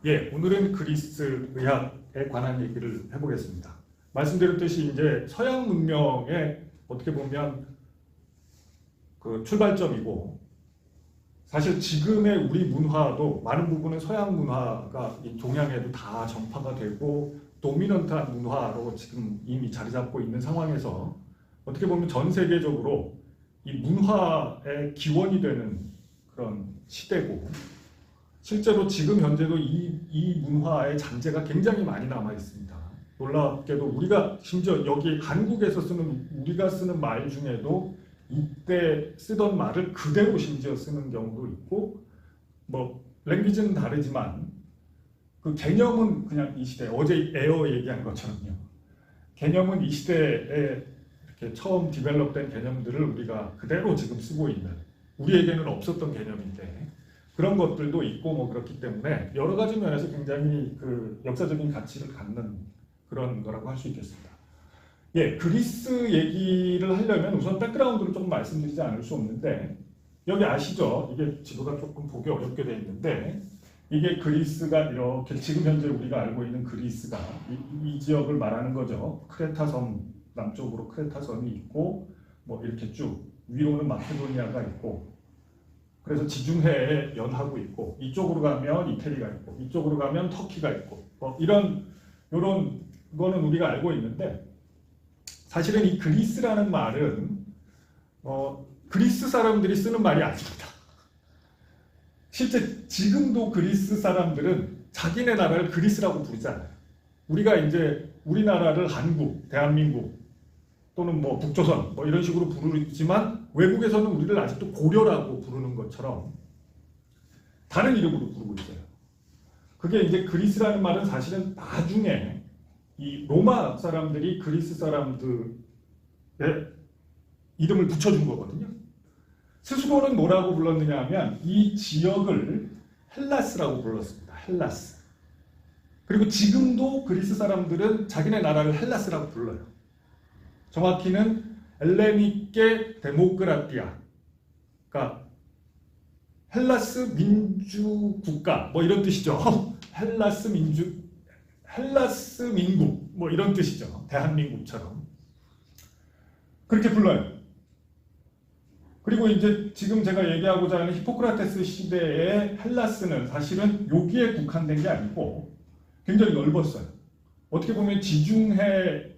예, 오늘은 그리스 의학에 관한 얘기를 해보겠습니다. 말씀드렸듯이 이제 서양 문명의 어떻게 보면 그 출발점이고, 사실 지금의 우리 문화도 많은 부분은 서양 문화가 이 동양에도 다 전파가 되고 도미넌트한 문화로 지금 이미 자리 잡고 있는 상황에서 어떻게 보면 전 세계적으로 이 문화의 기원이 되는 그런 시대고, 실제로 지금 현재도 이 문화의 잔재가 굉장히 많이 남아 있습니다. 놀랍게도 우리가 심지어 여기 한국에서 쓰는 우리가 쓰는 말 중에도 이때 쓰던 말을 그대로 심지어 쓰는 경우도 있고, 뭐 랭귀지는 다르지만 그 개념은 그냥 이 시대, 어제 에어 얘기한 것처럼요. 개념은 이 시대에 이렇게 처음 디벨롭된 개념들을 우리가 그대로 지금 쓰고 있는, 우리에게는 없었던 개념인데 그런 것들도 있고 뭐 그렇기 때문에 여러 가지 면에서 굉장히 그 역사적인 가치를 갖는 그런 거라고 할 수 있겠습니다. 예, 그리스 얘기를 하려면 우선 백그라운드를 조금 말씀드리지 않을 수 없는데, 여기 아시죠? 이게 지도가 조금 보기 어렵게 되어 있는데, 이게 그리스가 이렇게 지금 현재 우리가 알고 있는 그리스가 이 지역을 말하는 거죠. 크레타 섬, 남쪽으로 크레타 섬이 있고 뭐 이렇게 쭉 위로는 마케도니아가 있고, 그래서 지중해에 연하고 있고, 이쪽으로 가면 이태리가 있고, 이쪽으로 가면 터키가 있고, 뭐 이런 거는 우리가 알고 있는데, 사실은 이 그리스라는 말은 그리스 사람들이 쓰는 말이 아닙니다. 실제 지금도 그리스 사람들은 자기네 나라를 그리스라고 부르지 않아요. 우리가 이제 우리나라를 한국, 대한민국 또는 뭐 북조선 뭐 이런 식으로 부르지만, 외국에서는 우리를 아직도 고려라고 부르는 것처럼 다른 이름으로 부르고 있어요. 그게 이제 그리스라는 말은 사실은 나중에 이 로마 사람들이 그리스 사람들의 이름을 붙여준 거거든요. 스스로는 뭐라고 불렀느냐 하면 이 지역을 헬라스라고 불렀습니다. 헬라스. 그리고 지금도 그리스 사람들은 자기네 나라를 헬라스라고 불러요. 정확히는 엘레니케 데모크라티아, 그러니까 헬라스 민주국가 뭐 이런 뜻이죠. 헬라스 민국 뭐 이런 뜻이죠. 대한민국처럼 그렇게 불러요. 그리고 이제 지금 제가 얘기하고자 하는 히포크라테스 시대의 헬라스는 사실은 여기에 국한된 게 아니고 굉장히 넓었어요. 어떻게 보면 지중해를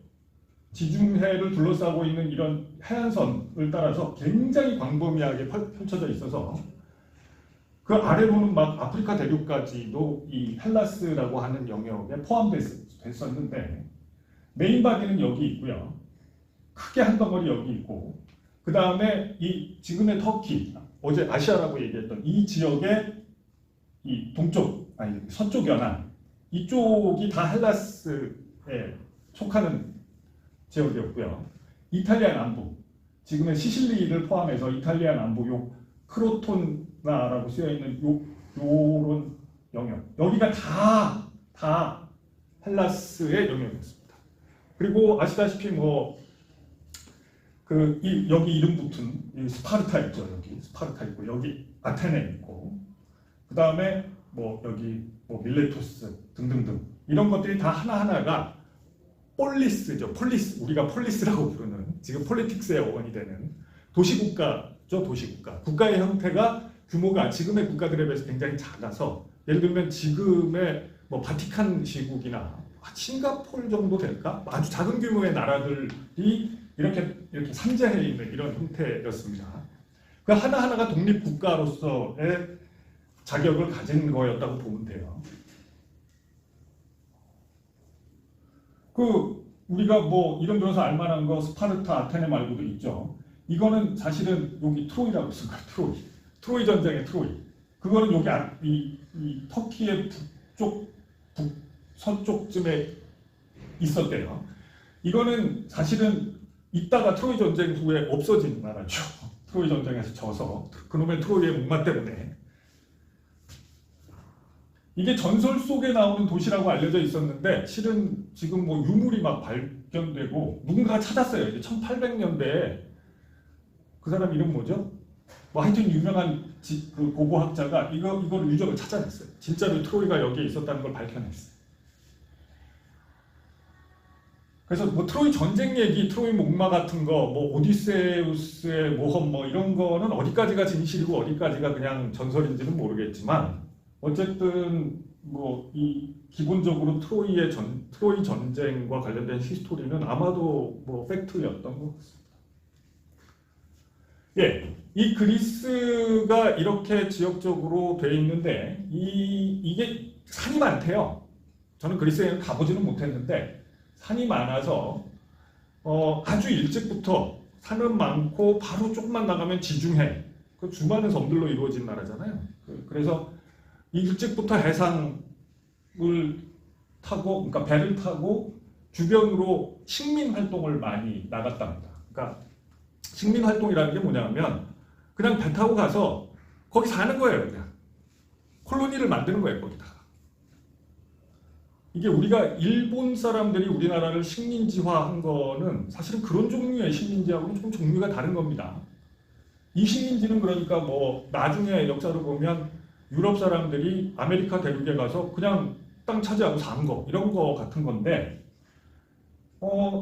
둘러싸고 있는 이런 해안선을 따라서 굉장히 광범위하게 펼쳐져 있어서 그 아래로는 막 아프리카 대륙까지도 이 헬라스라고 하는 영역에 포함됐었는데, 메인 바디는 여기 있고요. 크게 한 덩어리 여기 있고, 그 다음에 이 지금의 터키, 어제 아시아라고 얘기했던 이 지역의 이 서쪽 연안, 이쪽이 다 헬라스에 속하는 지역이었고요. 이탈리아 남부, 지금의 시실리를 포함해서 이탈리아 남부 요 크로토나라고 쓰여 있는 요런 영역, 여기가 다 헬라스의 영역이었습니다. 그리고 아시다시피 여기 이름 붙은 이 스파르타 있죠. 여기 스파르타 있고, 여기 아테네 있고, 그 다음에 여기 밀레토스 등등등, 이런 것들이 다 하나하나가 폴리스죠. 우리가 폴리스라고 부르는, 지금 폴리틱스의 어원이 되는 도시국가죠. 도시국가. 국가의 형태가 규모가 지금의 국가들에 비해서 굉장히 작아서, 예를 들면 지금의 바티칸 시국이나 싱가포르 정도 될까? 아주 작은 규모의 나라들이 이렇게 산재해 있는 이런 형태였습니다. 그 하나하나가 독립국가로서의 자격을 가진 거였다고 보면 돼요. 우리가 이런 데서 알만한 거 스파르타, 아테네 말고도 있죠. 이거는 사실은 여기 트로이라고 쓴 거예요. 트로이 전쟁의 트로이. 그거는 여기 이 터키의 서쪽쯤에 있었대요. 이거는 사실은 이따가 트로이 전쟁 후에 없어진 나라죠. 트로이 전쟁에서 져서 그놈의 트로이의 목마 때문에. 이게 전설 속에 나오는 도시라고 알려져 있었는데, 실은 지금 유물이 막 발견되고 누군가가 찾았어요. 이제 1800년대에 그 사람 이름 뭐죠? 뭐 하여튼 유명한 그 고고학자가 이걸 유적을 찾아냈어요. 진짜로 트로이가 여기에 있었다는 걸 밝혀냈어요. 그래서 뭐 트로이 전쟁 얘기, 트로이 목마 같은 거, 뭐 오디세우스의 모험 뭐 이런 거는 어디까지가 진실이고 어디까지가 그냥 전설인지는 모르겠지만 어쨌든 뭐 이 기본적으로 트로이 전쟁과 관련된 히스토리는 아마도 뭐 팩트였던 것 같습니다. 예, 이 그리스가 이렇게 지역적으로 돼 있는데 이게 산이 많대요. 저는 그리스에는 가보지는 못했는데 산이 많아서 아주 일찍부터 산은 많고 바로 조금만 나가면 지중해, 그 수많은 섬들로 이루어진 나라잖아요. 그래서 일찍부터 해상을 타고, 그러니까 배를 타고 주변으로 식민 활동을 많이 나갔답니다. 그러니까 식민 활동이라는 게 뭐냐면 그냥 배 타고 가서 거기 사는 거예요. 그냥 콜로니를 만드는 거예요. 거기다가. 이게 우리가 일본 사람들이 우리나라를 식민지화한 거는 사실은 그런 종류의 식민지하고는 좀 종류가 다른 겁니다. 이 식민지는 그러니까 뭐 나중에 역사를 보면 유럽 사람들이 아메리카 대륙에 가서 그냥 땅 차지하고 산 거, 이런 거 같은 건데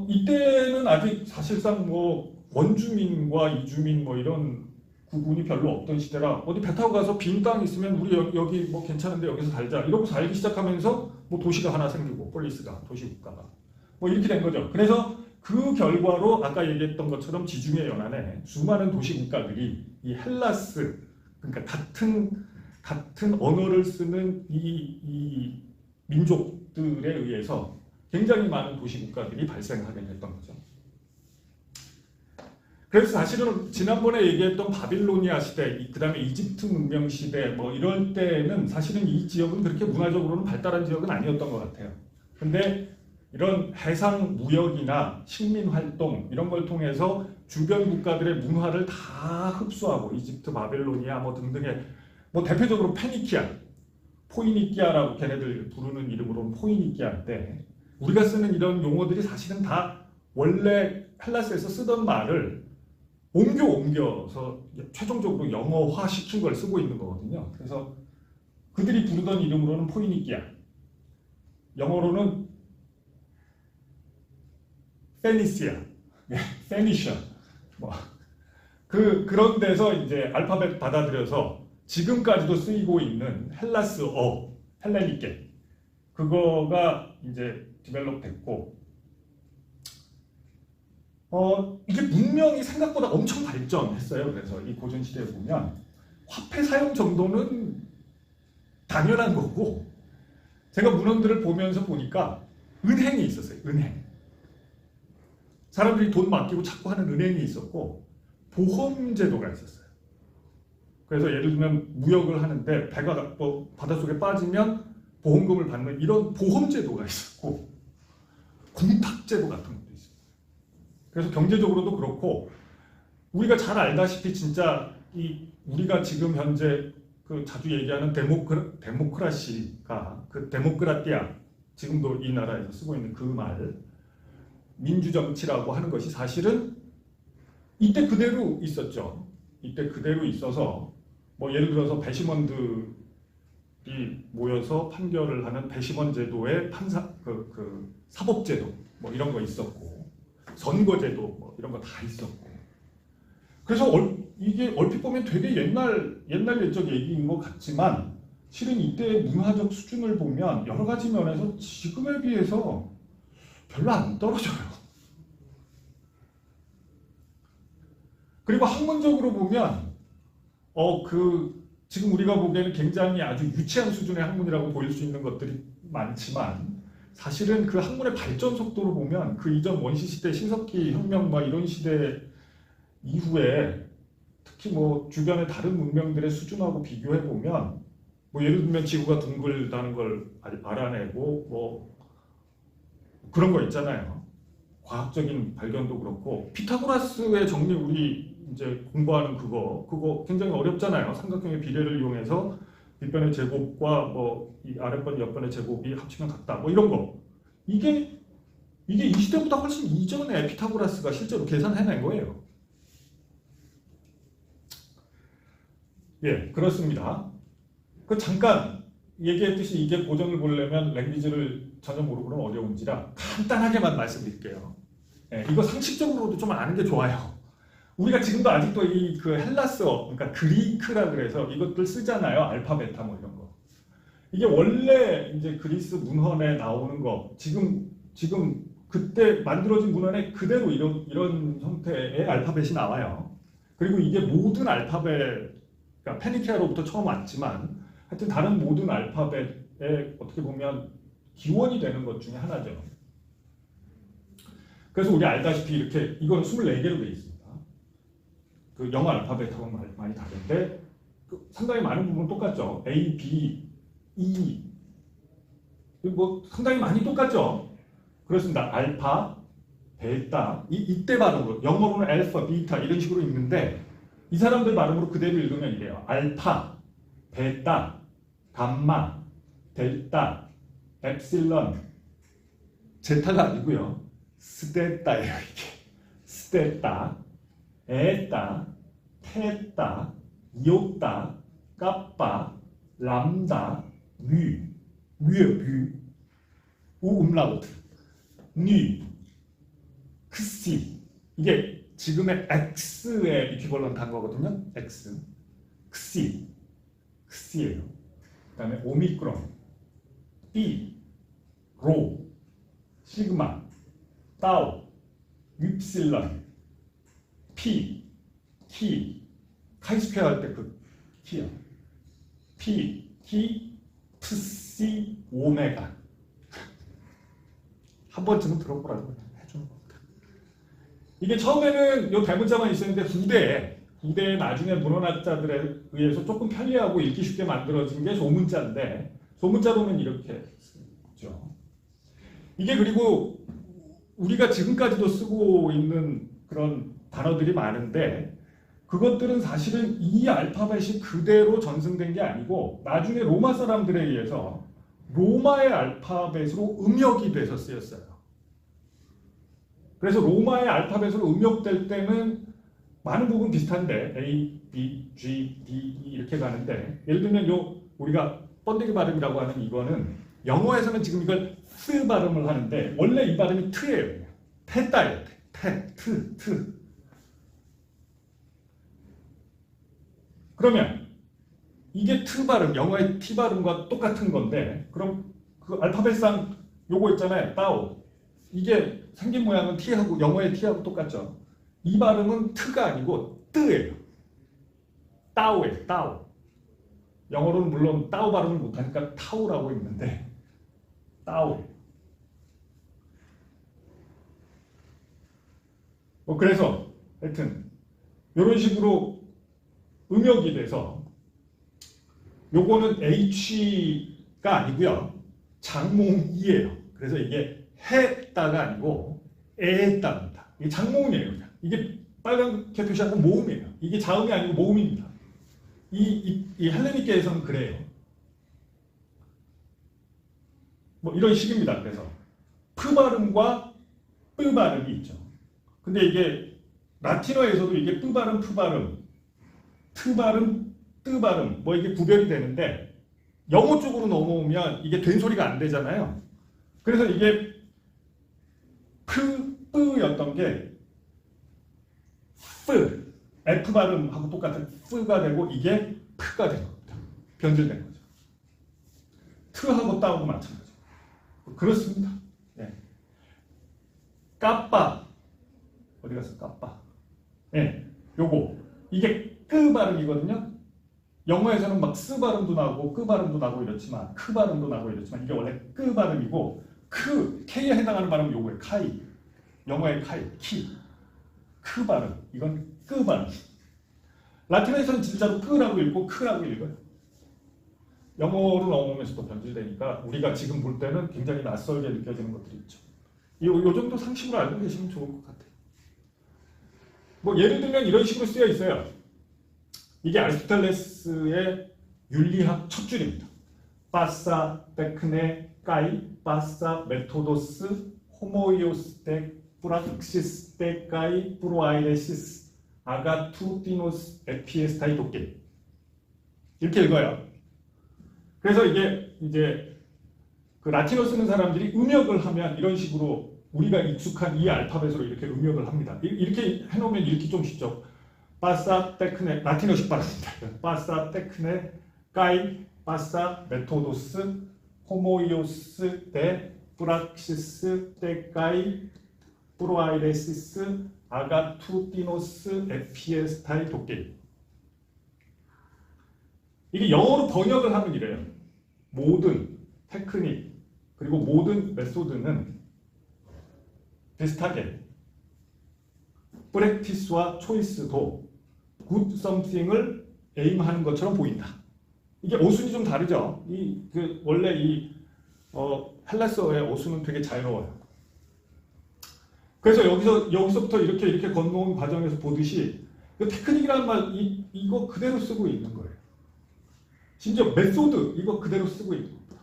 이때는 아직 사실상 뭐 원주민과 이주민 뭐 이런 구분이 별로 없던 시대라 어디 배 타고 가서 빈 땅 있으면 우리 여기 뭐 괜찮은데 여기서 살자 이러고 살기 시작하면서 뭐 도시가 하나 생기고 폴리스가, 도시국가가 뭐 이렇게 된 거죠. 그래서 그 결과로 아까 얘기했던 것처럼 지중해 연안에 수많은 도시국가들이 이 헬라스, 그러니까 같은 언어를 쓰는 이 민족들에 의해서 굉장히 많은 도시국가들이 발생하게 됐던 거죠. 그래서 사실은 지난번에 얘기했던 바빌로니아 시대, 그 다음에 이집트 문명 시대 뭐 이럴 때는 사실은 이 지역은 그렇게 문화적으로는 발달한 지역은 아니었던 것 같아요. 근데 이런 해상 무역이나 식민 활동 이런 걸 통해서 주변 국가들의 문화를 다 흡수하고 이집트, 바빌로니아 뭐 등등의 뭐 대표적으로 페니키아, 포이니키아라고 걔네들 부르는 이름으로는 포이니키아인데 우리가 쓰는 이런 용어들이 사실은 다 원래 헬라스에서 쓰던 말을 옮겨서 최종적으로 영어화 시킨 걸 쓰고 있는 거거든요. 그래서 그들이 부르던 이름으로는 포이니키아, 영어로는 페니시아, 페니시아, 그런 데서 이제 알파벳 받아들여서 지금까지도 쓰이고 있는 헬라스어, 헬레니케, 그거가 이제 디벨롭 됐고 이게 문명이 생각보다 엄청 발전했어요. 그래서 이 고전 시대에 보면 화폐 사용 정도는 당연한 거고 제가 문헌들을 보면서 보니까 은행이 있었어요. 은행. 사람들이 돈 맡기고 찾고 하는 은행이 있었고 보험 제도가 있었어요. 그래서 예를 들면 무역을 하는데 배가 바닷속에 빠지면 보험금을 받는 이런 보험 제도가 있었고 공탁 제도 같은 것도 있어요. 그래서 경제적으로도 그렇고 우리가 잘 알다시피 진짜 우리가 지금 현재 그 자주 얘기하는 데모크라시가 그 데모크라티아, 지금도 이 나라에서 쓰고 있는 그 말, 민주정치라고 하는 것이 사실은 이때 그대로 있었죠. 이때 그대로 있어서 뭐 예를 들어서 배심원들이 모여서 판결을 하는 배심원 제도의 사법제도 뭐 이런 거 있었고 선거제도 뭐 이런 거 다 있었고 그래서 이게 얼핏 보면 되게 옛날 옛적 얘기인 것 같지만 실은 이때의 문화적 수준을 보면 여러 가지 면에서 지금에 비해서 별로 안 떨어져요. 그리고 학문적으로 보면 지금 우리가 보기에는 굉장히 아주 유치한 수준의 학문이라고 보일 수 있는 것들이 많지만 사실은 그 학문의 발전 속도로 보면 그 이전 원시 시대, 신석기 혁명 막 이런 시대 이후에 특히 뭐 주변의 다른 문명들의 수준하고 비교해 보면 뭐 예를 들면 지구가 둥글다는 걸 알아내고 뭐 그런 거 있잖아요. 과학적인 발견도 그렇고 피타고라스의 정리 우리 이제 공부하는 그거 굉장히 어렵잖아요. 삼각형의 비례를 이용해서 윗변의 제곱과 뭐 이 아랫변 옆변의 제곱이 합치면 같다 뭐 이런 거 이게 이 시대보다 훨씬 이전에 피타고라스가 실제로 계산해낸 거예요. 예, 그렇습니다. 그 잠깐 얘기했듯이 이게 보정을 보려면 랭귀지를 전혀 모르고는 어려운지라 간단하게만 말씀드릴게요. 예, 이거 상식적으로도 좀 아는 게 좋아요. 우리가 지금도 아직도 이 그 헬라스어, 그러니까 그리크라 그래서 이것들 쓰잖아요. 알파, 베타 뭐 이런 거. 이게 원래 이제 그리스 문헌에 나오는 거, 지금 그때 만들어진 문헌에 그대로 이런 형태의 알파벳이 나와요. 그리고 이게 모든 알파벳, 그러니까 페니키아로부터 처음 왔지만 하여튼 다른 모든 알파벳에 어떻게 보면 기원이 되는 것 중에 하나죠. 그래서 우리 알다시피 이렇게 이거는 24개로 되어 있습니다. 그 영어 알파벳하고는 많이 다른데 상당히 많은 부분 똑같죠. A, B, E 뭐 상당히 많이 똑같죠. 그렇습니다. 알파, 베타 이때 발음으로 영어로는 알파, 비타 이런 식으로 읽는데 이 사람들 발음으로 그대로 읽으면 이래요. 알파, 베타, 감마, 델타, 엡실론, 제타가 아니고요. 스테타예요 이게. 스테타, 에타, 테타, 이오타, 까빠, 람다, 뮤, 우 음라우트, 뉘, 크시 이게 지금의 X의 이퀴벌런트 한 거거든요. X, 크시예요. 그다음에 오미크론, B, 로, 시그마, 타우, 윕실론, P, 키, 카이스퀘어 할 때 그 키요. P, 키, 프시, 오메가. 한 번쯤은 들어보라고 해주는 겁니다. 이게 처음에는 이 대문자만 있었는데 후대에 나중에 문헌학자들에 의해서 조금 편리하고 읽기 쉽게 만들어진 게 소문자인데 소문자로는 이렇게 쓰죠. 이게 그리고 우리가 지금까지도 쓰고 있는 그런 단어들이 많은데 그것들은 사실은 이 알파벳이 그대로 전승된 게 아니고 나중에 로마 사람들에 의해서 로마의 알파벳으로 음역이 돼서 쓰였어요. 그래서 로마의 알파벳으로 음역될 때는 많은 부분 비슷한데 A, B, G, D, E 이렇게 가는데 예를 들면 우리가 번데기 발음이라고 하는 이거는 영어에서는 지금 이걸 트 발음을 하는데 원래 이 발음이 트예요. 테따예요. 트. 그러면 이게 트 발음, 영어의 T 발음과 똑같은 건데 그럼 그 알파벳상 요거 있잖아요. 따오. 이게 생긴 모양은 T하고 영어의 T하고 똑같죠. 이 발음은 트가 아니고 뜨예요. 따오예요. 따오. 영어로는 물론 따오 발음을 못하니까 타오라고 있는데 따오. 그래서 하여튼 이런 식으로 음역이 돼서 요거는 H가 아니고요. 장몽이에요. 그래서 이게 해따가 아니고 에따입니다. 이게 장몽이에요. 그냥. 이게 빨갛게 표시한 건 모음이에요. 이게 자음이 아니고 모음입니다. 이 헬레니케에서는 그래요. 뭐 이런 식입니다. 그래서 프 발음과 뿌 발음이 있죠. 근데 이게 라틴어에서도 이게 뿌 발음, 프 발음, 트 발음, 뜨 발음 뭐 이게 구별이 되는데 영어 쪽으로 넘어오면 이게 된 소리가 안 되잖아요. 그래서 이게 프, 뿌였던 게 프, F 발음하고 똑같은 프가 되고 이게 프가 된 겁니다. 변질된 거죠. 트하고 따하고 마찬가지고. 그렇습니다. 네. 까빠 어디 갔어? 까빠. 네, 요거 이게 끄 발음이거든요. 영어에서는 막 스 발음도 나고 끄 발음도 나고 이렇지만 크 발음도 나고 이렇지만 이게 원래 끄 발음이고 K에 해당하는 발음은 요거예요. 카이. 영어의 카이, 키. 크 발음. 이건 끄 발음. 라틴어에서는 진짜로 끄라고 읽고 크라고 읽어요. 영어로 넘어오면서도 변질되니까 우리가 지금 볼 때는 굉장히 낯설게 느껴지는 것들이 있죠. 요 정도 상식으로 알고 계시면 좋을 것 같아요. 뭐 예를 들면 이런 식으로 쓰여 있어요. 이게 아리스토텔레스의 윤리학 첫 줄입니다. 파사 테크네 까이 파사 메토도스 호모이오스테 프락시스테 까이 프로아이레시스 아가투티노스 에피에스타이 도끼. 이렇게 읽어요. 그래서 이게 이제 그 라틴어 쓰는 사람들이 음역을 하면 이런 식으로 우리가 익숙한 이 알파벳으로 이렇게 음역을 합니다. 이렇게 해놓으면 읽기 좀 쉽죠. 파사 테크네, 라틴어식 발음입니다. 파사 테크네 까이 파사 메토도스 호모이오스 데 프락시스 테 까이 프로아이레시스 아가투티노스 에피에스타이 도케. 이게 영어로 번역을 하면 이래요. 모든 테크닉 그리고 모든 메소드는 비슷하게 프랙티스와 초이스도 good something을 에임하는 것처럼 보인다. 이게 어순이 좀 다르죠. 원래 헬라스어의 어순은 되게 자유로워요. 그래서 여기서부터 이렇게 건너온 과정에서 보듯이 테크닉이라는 말 이거 그대로 쓰고 있는 거예요. 심지어 메소드 이거 그대로 쓰고 있는 겁니다.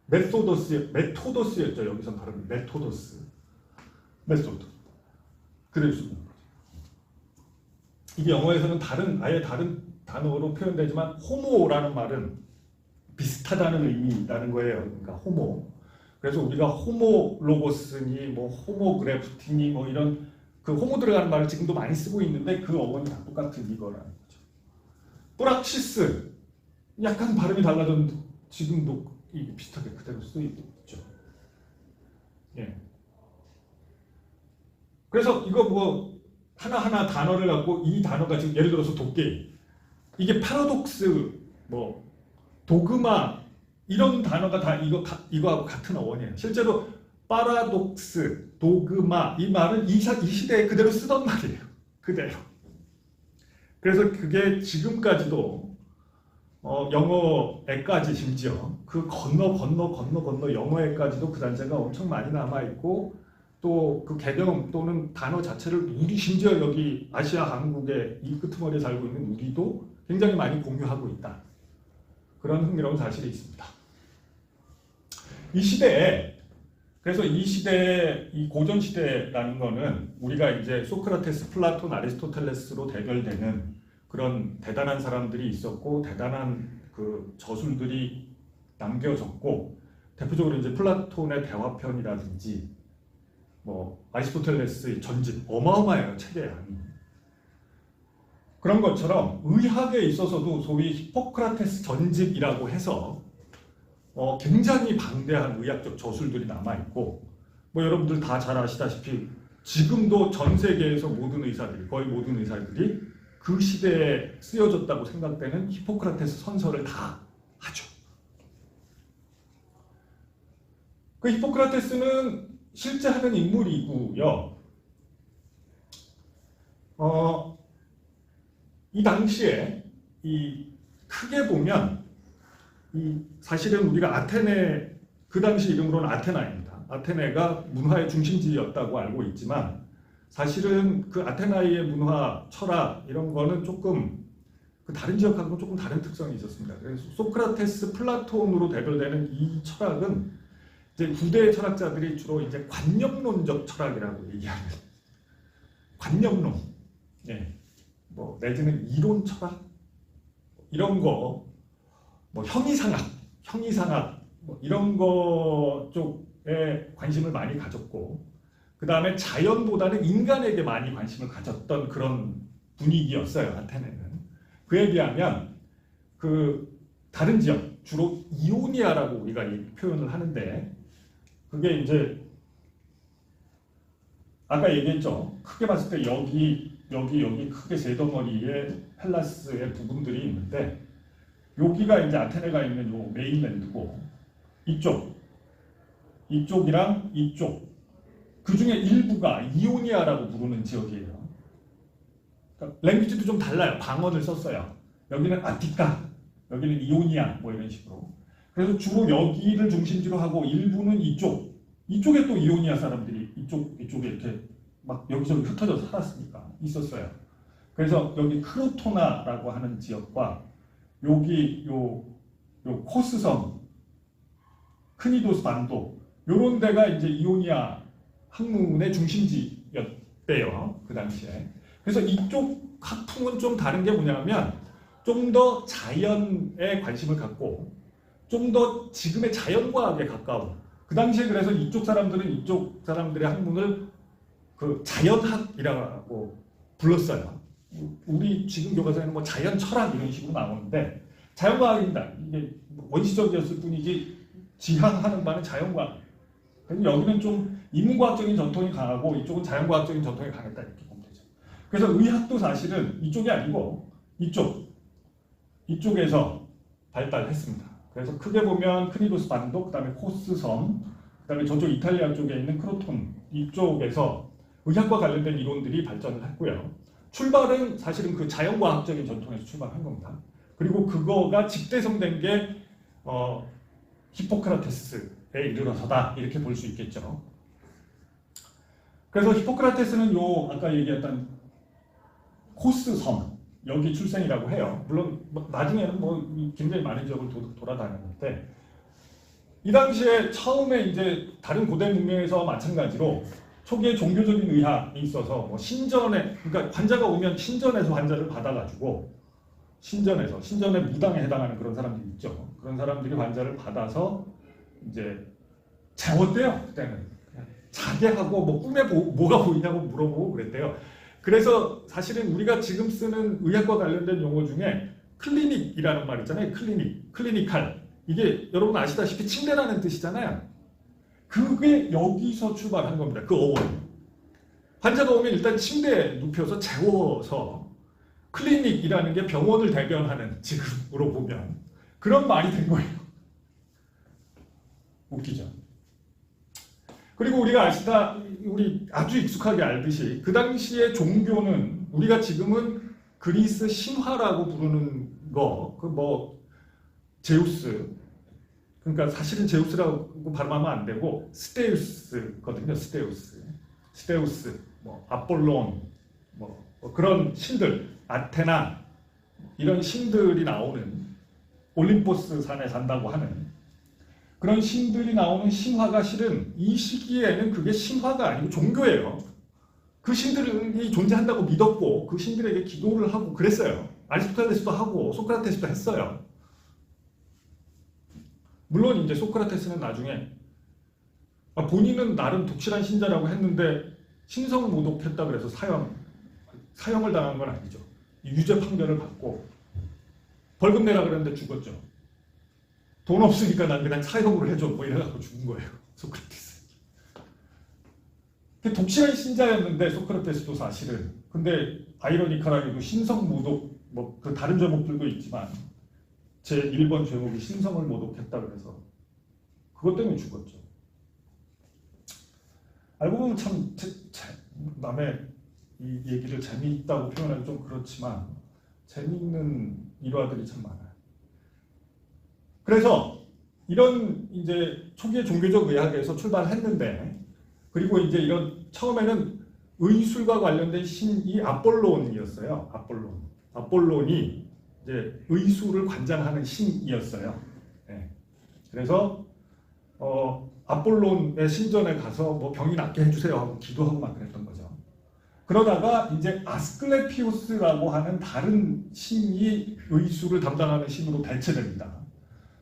메토도스였죠. 여기서 발음이 메토도스. 메소드 그대로 쓰고 있는 거죠. 이게 영어에서는 아예 다른 단어로 표현되지만 호모라는 말은 비슷하다는 의미라는 거예요. 그러니까 호모. 그래서 우리가 호모로고스니 뭐 호모그래프티니 뭐 이런 그 호모 들어가는 말을 지금도 많이 쓰고 있는데 그 어원이 다 똑같은 이거라는 거죠. 프락시스 약간 발음이 달라졌는데 지금도 이게 비슷하게 그대로 쓰이고 있죠. 예. 그래서 이거 뭐 하나하나 단어를 갖고 이 단어가 지금 예를 들어서 도깨 이게 파라독스 뭐 도그마 이런 단어가 다 이거하고 같은 어원이에요. 실제로 파라독스, 도그마 이 말은 이 시대에 그대로 쓰던 말이에요. 그대로. 그래서 그게 지금까지도 영어에까지 심지어 그 건너 영어에까지도 그 단체가 엄청 많이 남아있고 또 그 개념 또는 단어 자체를 우리 심지어 여기 아시아 한국의 이 끄트머리에 살고 있는 우리도 굉장히 많이 공유하고 있다. 그런 흥미로운 사실이 있습니다. 이 시대에 그래서 이 시대의 이 고전 시대라는 거는 우리가 이제 소크라테스, 플라톤, 아리스토텔레스로 대별되는 그런 대단한 사람들이 있었고 대단한 그 저술들이 남겨졌고 대표적으로 이제 플라톤의 대화편이라든지 뭐 아리스토텔레스의 전집 어마어마해요. 책의 양이. 그런 것처럼 의학에 있어서도 소위 히포크라테스 전집이라고 해서 굉장히 방대한 의학적 저술들이 남아있고 뭐 여러분들 다 잘 아시다시피 지금도 전 세계에서 거의 모든 의사들이 그 시대에 쓰여졌다고 생각되는 히포크라테스 선서를 다 하죠. 그 히포크라테스는 실제 하는 인물이고요. 이 당시에 크게 보면 사실은 우리가 아테네 그 당시 이름으로는 아테나입니다. 아테네가 문화의 중심지였다고 알고 있지만 사실은 그 아테나의 문화, 철학 이런 거는 조금 그 다른 지역하고는 조금 다른 특성이 있었습니다. 그래서 소크라테스, 플라톤으로 대별되는 이 철학은 이제 후대 철학자들이 주로 이제 관념론적 철학이라고 얘기하는 관념론, 예, 뭐 내지는 이론 철학 이런 거, 뭐 형이상학 뭐 이런 거 쪽에 관심을 많이 가졌고, 그 다음에 자연보다는 인간에게 많이 관심을 가졌던 그런 분위기였어요. 아테네는. 그에 비하면 그 다른 지역, 주로 이오니아라고 우리가 표현을 하는데, 그게 이제 아까 얘기했죠. 크게 봤을 때 여기 크게 세 덩어리의 헬라스의 부분들이 있는데, 여기가 이제 아테네가 있는 요 메인랜드고, 이쪽이랑 이쪽, 그 중에 일부가 이오니아라고 부르는 지역이에요. 그러니까 랭귀지도 좀 달라요. 방언을 썼어요. 여기는 아티카, 여기는 이오니아, 뭐 이런 식으로. 그래서 주로 여기를 중심지로 하고 일부는 이쪽에 또 이오니아 사람들이 이쪽에 이렇게 막 여기저기 흩어져 살았으니까 있었어요. 그래서 여기 크로토나라고 하는 지역과 여기 요 코스섬, 크니도스 반도 요런 데가 이제 이오니아 학문의 중심지였대요. 그 당시에. 그래서 이쪽 학풍은 좀 다른 게 뭐냐면 좀 더 자연에 관심을 갖고 좀 더 지금의 자연과학에 가까운, 그 당시에 그래서 이쪽 사람들은 이쪽 사람들의 학문을 그 자연학이라고 불렀어요. 우리 지금 교과서에는 뭐 자연 철학 이런 식으로 나오는데 자연과학입니다. 이게 원시적이었을 뿐이지 지향하는 바는 자연과학. 여기는 좀 인문과학적인 전통이 강하고 이쪽은 자연과학적인 전통이 강했다 이렇게 보면 되죠. 그래서 의학도 사실은 이쪽이 아니고 이쪽에서 발달했습니다. 그래서 크게 보면 크니도스 반도, 그다음에 코스 섬, 그다음에 저쪽 이탈리아 쪽에 있는 크로톤 이쪽에서 의학과 관련된 이론들이 발전을 했고요. 출발은 사실은 그 자연과학적인 전통에서 출발한 겁니다. 그리고 그거가 집대성된 게 히포크라테스에 이르러서다 이렇게 볼 수 있겠죠. 그래서 히포크라테스는 요 아까 얘기했던 코스 섬 여기 출생이라고 해요. 물론 나중에는 뭐 굉장히 많은 지역을 돌아다녔는데 이 당시에 처음에 이제 다른 고대 문명에서 마찬가지로 초기에 종교적인 의학이 있어서 뭐 신전에, 그러니까 환자가 오면 신전에서 환자를 받아가지고 신전의 무당에 해당하는 그런 사람들이 있죠. 그런 사람들이 환자를 받아서 이제 재웠대요. 그때는 자게 하고 뭐 꿈에 뭐가 보이냐고 물어보고 그랬대요. 그래서 사실은 우리가 지금 쓰는 의학과 관련된 용어 중에 클리닉이라는 말 있잖아요. 클리니칼. 이게 여러분 아시다시피 침대라는 뜻이잖아요. 그게 여기서 출발한 겁니다. 그 어원이. 환자가 오면 일단 침대에 눕혀서 재워서 클리닉이라는 게 병원을 대변하는, 지금으로 보면 그런 말이 된 거예요. 웃기죠. 그리고 우리가 우리 아주 익숙하게 알듯이 그 당시의 종교는 우리가 지금은 그리스 신화라고 부르는 거, 그 뭐 제우스, 그러니까 사실은 제우스라고 발음하면 안 되고 스테우스거든요. 스테우스, 뭐 아폴론, 뭐 그런 신들, 아테나 이런 신들이 나오는 올림포스 산에 산다고 하는 그런 신들이 나오는 신화가 실은 이 시기에는 그게 신화가 아니고 종교예요. 그 신들이 존재한다고 믿었고 그 신들에게 기도를 하고 그랬어요. 아리스토텔레스도 하고 소크라테스도 했어요. 물론 이제 소크라테스는 나중에 본인은 나름 독실한 신자라고 했는데 신성을 모독했다 그래서 사형을 당한 건 아니죠. 유죄 판결을 받고 벌금 내라 그랬는데 죽었죠. 돈 없으니까 난 그냥 사형으로 해줘 뭐 이래갖고 죽은 거예요. 소크라테스. 독실한 신자였는데 소크라테스도 사실은. 근데 아이러니컬하게도 신성 모독 뭐 그 다른 제목들도 있지만 제 1번 제목이 신성을 모독했다 그래서 그것 때문에 죽었죠. 알고 보면 참 남의 이 얘기를 재미있다고 표현하기 좀 그렇지만 재미있는 일화들이 참 많아요. 그래서 이런 이제 초기의 종교적 의학에서 출발했는데, 그리고 이제 이런 처음에는 의술과 관련된 신이 아폴론이었어요. 아폴론이 이제 의술을 관장하는 신이었어요. 네. 그래서 아폴론의 신전에 가서 뭐 병이 낫게 해주세요 하고 기도하고 막 그랬던 거죠. 그러다가 이제 아스클레피오스라고 하는 다른 신이 의술을 담당하는 신으로 대체됩니다.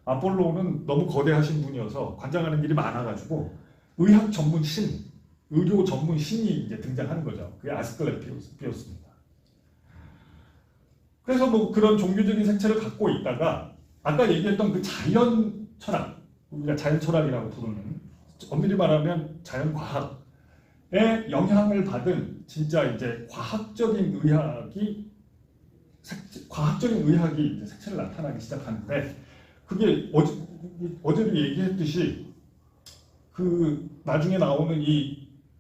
아폴로는 너무 거대하신 분이어서 관장하는 일이 많아가지고 의학 전문 신, 의료 전문 신이 이제 등장하는 거죠. 그게 아스클레피오스입니다. 그래서 뭐 그런 종교적인 색채를 갖고 있다가 아까 얘기했던 그 자연 철학, 우리가 자연 철학이라고 부르는, 엄밀히 말하면 자연 과학의 영향을 받은 진짜 이제 과학적인 의학이 이제 색채를 나타나기 시작하는데, 그게 어제도 얘기했듯이 그 나중에 나오는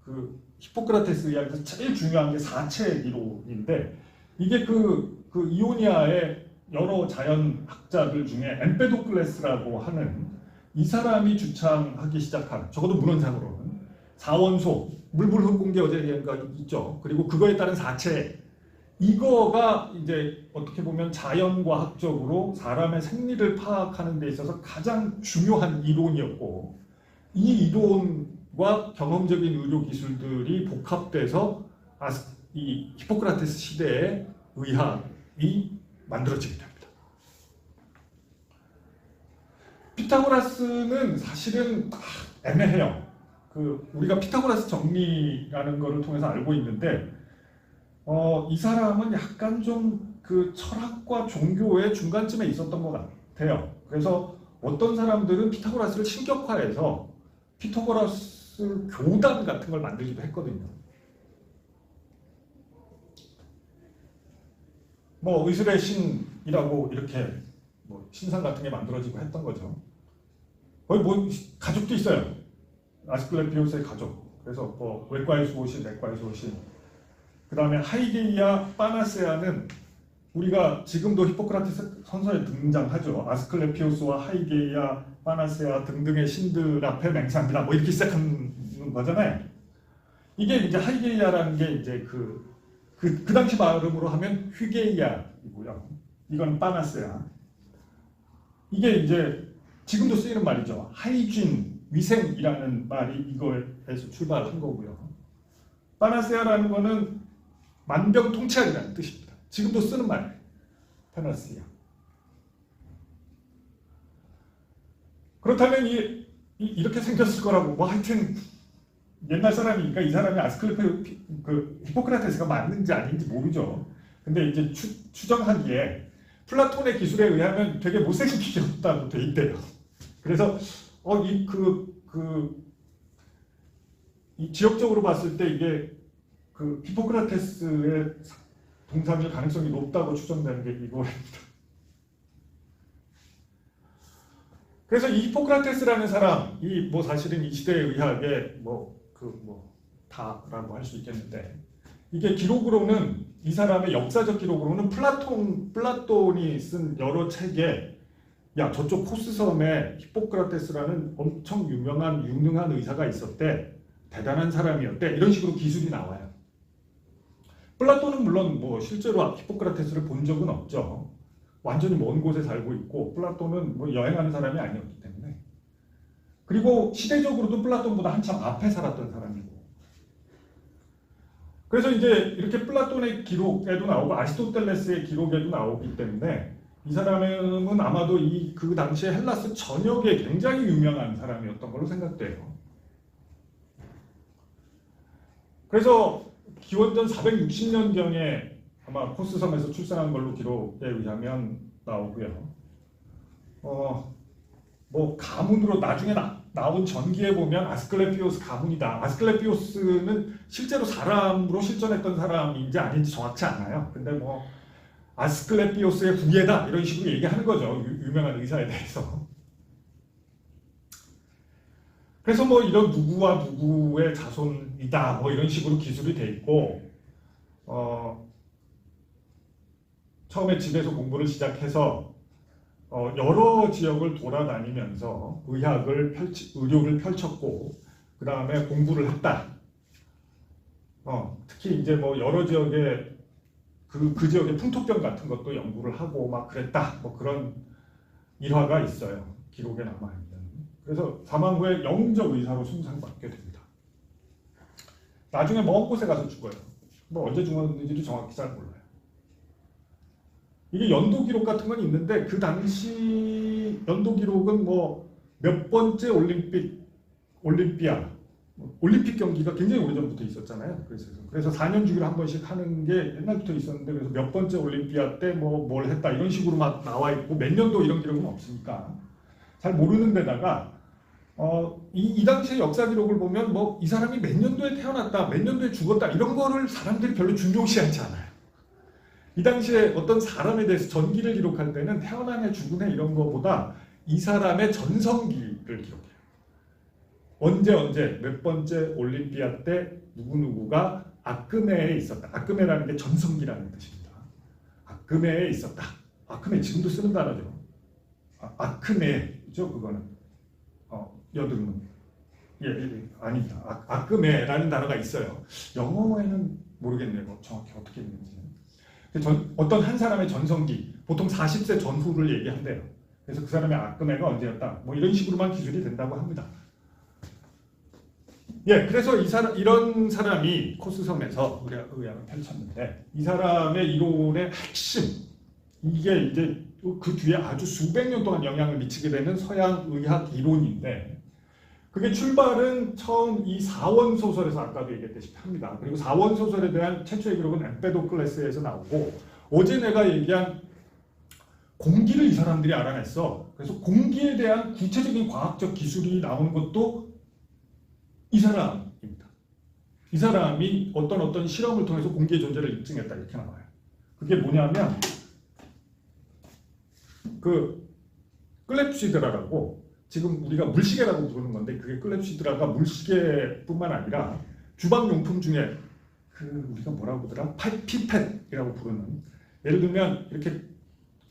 그 히포크라테스 의학에서 제일 중요한 게 사체 이론인데, 이게 그 이오니아의 여러 자연학자들 중에 엠페도클레스라고 하는 이 사람이 주창하기 시작한, 적어도 문헌상으로는 사원소, 물불 흡공기 어제 얘기한 거 있죠. 그리고 그거에 따른 사체, 이거가 이제 어떻게 보면 자연과학적으로 사람의 생리를 파악하는 데 있어서 가장 중요한 이론이었고, 이 이론과 경험적인 의료 기술들이 복합돼서 이 히포크라테스 시대의 의학이 만들어지게 됩니다. 피타고라스는 사실은 애매해요. 우리가 피타고라스 정리라는 거를 통해서 알고 있는데 이 사람은 약간 좀 그 철학과 종교의 중간쯤에 있었던 것 같아요. 그래서 어떤 사람들은 피타고라스를 신격화해서 피타고라스 교단 같은 걸 만들기도 했거든요. 뭐 의술의 신이라고 이렇게 뭐 신상 같은 게 만들어지고 했던 거죠. 거의 뭐 가족도 있어요. 아스클레피오스의 가족. 그래서 뭐 외과의 수호신, 내과의 수호신. 그 다음에 하이게이아, 파나세아는 우리가 지금도 히포크라테스 선서에 등장하죠. 아스클레피오스와 하이게이아, 파나세아 등등의 신들 앞에 맹세합니다. 뭐 이렇게 시작하는 거잖아요. 이게 이제 하이게이아라는 게 이제 그 당시 발음으로 하면 휴게이아이고요. 이건 파나세아. 이게 이제 지금도 쓰이는 말이죠. 하이진, 위생이라는 말이 이거에서 출발한 거고요. 파나세아라는 거는 만병통치약이라는 뜻입니다. 지금도 쓰는 말이에요. 파나세아. 그렇다면 이렇게 생겼을 거라고 뭐 하여튼 옛날 사람이니까 이 사람이 히포크라테스가 맞는지 아닌지 모르죠. 근데 이제 추정하기에 플라톤의 기술에 의하면 되게 못생기셨다고 돼 있대요. 그래서 이 지역적으로 봤을 때 이게 그 히포크라테스의 동상일 가능성이 높다고 추정되는 게 이거입니다. 그래서 이 히포크라테스라는 사람이 뭐 사실은 이 시대 의학의 다라고 할 수 있겠는데 이게 기록으로는 이 사람의 역사적 기록으로는 플라톤이 쓴 여러 책에 야 저쪽 코스섬에 히포크라테스라는 엄청 유능한 의사가 있었대. 대단한 사람이었대. 이런 식으로 기술이 나와요. 플라톤은 물론 뭐 실제로 히포크라테스를 본 적은 없죠. 완전히 먼 곳에 살고 있고 플라톤은 뭐 여행하는 사람이 아니었기 때문에. 그리고 시대적으로도 플라톤보다 한참 앞에 살았던 사람이고. 그래서 이제 이렇게 플라톤의 기록에도 나오고 아리스토텔레스의 기록에도 나오기 때문에 이 사람은 아마도 그 당시에 헬라스 전역에 굉장히 유명한 사람이었던 걸로 생각돼요. 그래서 기원전 460년경에 아마 코스섬에서 출생한 걸로 기록에 의하면 나오고요. 뭐 가문으로 나중에 나온 전기에 보면 아스클레피오스 가문이다. 아스클레피오스는 실제로 사람으로 실존했던 사람인지 아닌지 정확치 않아요. 근데 뭐 아스클레피오스의 후예다 이런 식으로 얘기하는 거죠. 유명한 의사에 대해서. 그래서 뭐 이런 누구와 누구의 자손이다 뭐 이런 식으로 기술이 돼 있고 처음에 집에서 공부를 시작해서 여러 지역을 돌아다니면서 의료를 펼쳤고 그 다음에 공부를 했다. 특히 이제 뭐 여러 지역의 그 지역의 풍토병 같은 것도 연구를 하고 막 그랬다. 뭐 그런 일화가 있어요. 기록에 남아 있는. 그래서 사망 후에 영적 의사로 숭상받게 됩니다. 나중에 먼 곳에 가서 죽어요. 뭐 언제 죽었는지도 정확히 잘 몰라요. 이게 연도 기록 같은 건 있는데 그 당시 연도 기록은 뭐 몇 번째 올림픽 경기가 굉장히 오래전부터 있었잖아요. 그래서 4년 주기로 한 번씩 하는 게 옛날부터 있었는데 그래서 몇 번째 올림피아 때 뭐 뭘 했다 이런 식으로 막 나와 있고 몇 년도 이런 기록은 없으니까 잘 모르는 데다가 이 당시의 역사 기록을 보면 뭐 이 사람이 몇 년도에 태어났다, 몇 년도에 죽었다 이런 거를 사람들이 별로 중요시하지 않아요. 이 당시에 어떤 사람에 대해서 전기를 기록할 때는 태어나냐 죽으냐 이런 거보다 이 사람의 전성기를 기록해요. 언제 몇 번째 올림피아 때 누구누구가 아크메에 있었다. 아크메라는 게 전성기라는 뜻입니다. 아크메에 있었다. 아크메 지금도 쓰는 단어죠. 아크메죠 그거는. 여드름. 아닙니다. 아크메라는 단어가 있어요. 영어에는 모르겠네요. 정확히 어떻게 있는지. 어떤 한 사람의 전성기, 보통 40세 전후를 얘기한대요. 그래서 그 사람의 아크메가 언제였다. 뭐 이런 식으로만 기술이 된다고 합니다. 그래서 이런 사람이 코스섬에서 의학을 펼쳤는데 이 사람의 이론의 핵심, 이게 이제 또 그 뒤에 아주 수백 년 동안 영향을 미치게 되는 서양 의학 이론인데 그게 출발은 처음 이 사원 소설에서 아까도 얘기했다시피 합니다. 그리고 사원 소설에 대한 최초의 기록은 엠페도클레스에서 나오고 어제 내가 얘기한 공기를 이 사람들이 알아냈어. 그래서 공기에 대한 구체적인 과학적 기술이 나오는 것도 이 사람입니다. 이 사람이 어떤 실험을 통해서 공기의 존재를 입증했다 이렇게 나와요. 그게 뭐냐면 그 클렙시드라라고 지금 우리가 물시계라고 부르는 건데 그게 클렙시드라가 물시계뿐만 아니라 주방용품 중에 그 우리가 뭐라고 하더라? 피펫이라고 부르는 예를 들면 이렇게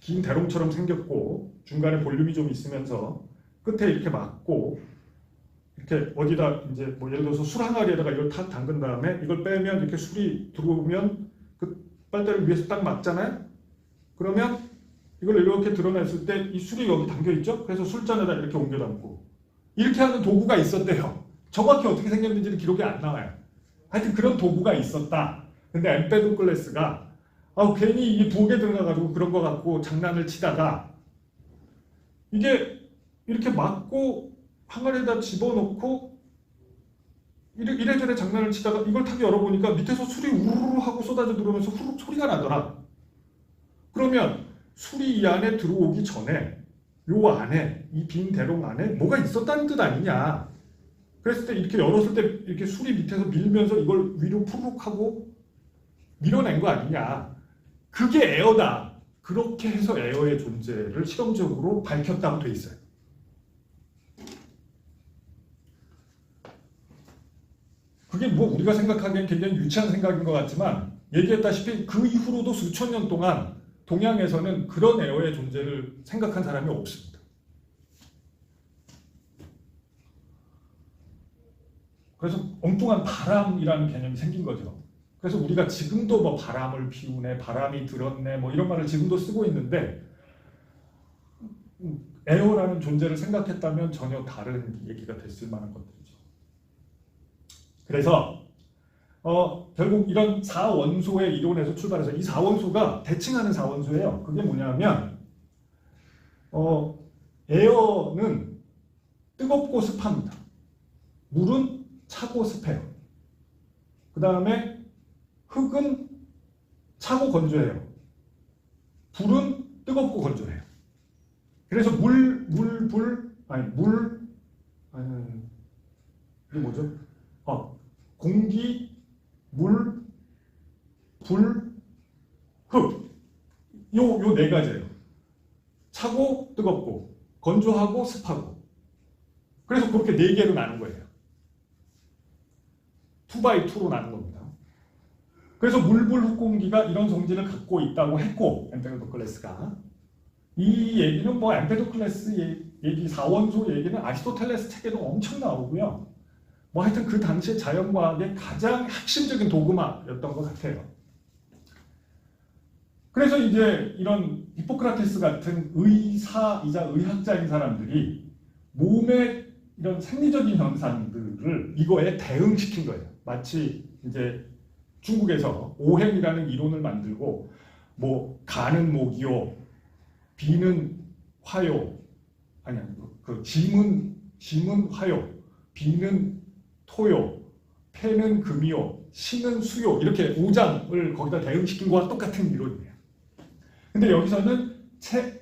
긴 대롱처럼 생겼고 중간에 볼륨이 좀 있으면서 끝에 이렇게 막고 이렇게 어디다 이제 뭐 예를 들어서 술 항아리에다가 이걸 탁 담근 다음에 이걸 빼면 이렇게 술이 들어오면 그 빨대를 위에서 딱 막잖아요. 그러면 이걸 이렇게 드러냈을 때 이 술이 여기 담겨 있죠. 그래서 술잔에다 이렇게 옮겨 담고 이렇게 하는 도구가 있었대요. 정확히 어떻게 생겼는지는 기록이 안 나와요. 하여튼 그런 도구가 있었다. 근데 엠페도클레스가 괜히 이 부엌에 들어가가지고 그런 거 갖고 장난을 치다가 이게 이렇게 막고 항아리에다 집어넣고 이래저래 장난을 치다가 이걸 탁 열어보니까 밑에서 술이 우르르 하고 쏟아져 들어오면서 후룩 소리가 나더라. 그러면 술이 이 안에 들어오기 전에 요 안에 이 빈 대롱 안에 뭐가 있었다는 뜻 아니냐. 그랬을 때 이렇게 열었을 때 이렇게 술이 밑에서 밀면서 이걸 위로 푸르륵 하고 밀어낸 거 아니냐. 그게 에어다. 그렇게 해서 에어의 존재를 실험적으로 밝혔다고 돼 있어요. 그게 뭐 우리가 생각하기엔 굉장히 유치한 생각인 것 같지만 얘기했다시피 그 이후로도 수천 년 동안 동양에서는 그런 에어의 존재를 생각한 사람이 없습니다. 그래서 엉뚱한 바람이라는 개념이 생긴 거죠. 그래서 우리가 지금도 뭐 바람을 피우네, 바람이 들었네, 뭐 이런 말을 지금도 쓰고 있는데 에어라는 존재를 생각했다면 전혀 다른 얘기가 됐을 만한 것들이죠. 그래서 결국 이런 4원소의 이론에서 출발해서 이 4원소가 대칭하는 4원소예요. 그게 뭐냐면 에어는 뜨겁고 습합니다. 물은 차고 습해요. 그 다음에 흙은 차고 건조해요. 불은 뜨겁고 건조해요. 그래서 이게 뭐죠? 공기, 물, 불, 흙. 요 네 가지예요. 차고, 뜨겁고, 건조하고, 습하고. 그래서 그렇게 네 개로 나눈 거예요. 2x2로 나눈 겁니다. 그래서 물, 불, 흙, 공기가 이런 성질을 갖고 있다고 했고, 엠페도클레스가. 이 얘기는 뭐 엠페도클레스 얘기, 4원소 얘기는 아리스토텔레스 책에도 엄청 나오고요. 뭐 하여튼 그 당시에 자연과학의 가장 핵심적인 도구마였던 것 같아요. 그래서 이제 이런 히포크라테스 같은 의사이자 의학자인 사람들이 몸의 이런 생리적인 현상들을 이거에 대응시킨 거예요. 마치 이제 중국에서 오행이라는 이론을 만들고 뭐 간은 목이요, 비는 화요, 아니야 그 짐은 화요, 비는 토요, 폐는 금이요, 신은 수요 이렇게 오장을 거기다 대응시킨 거와 똑같은 이론이에요. 근데 여기서는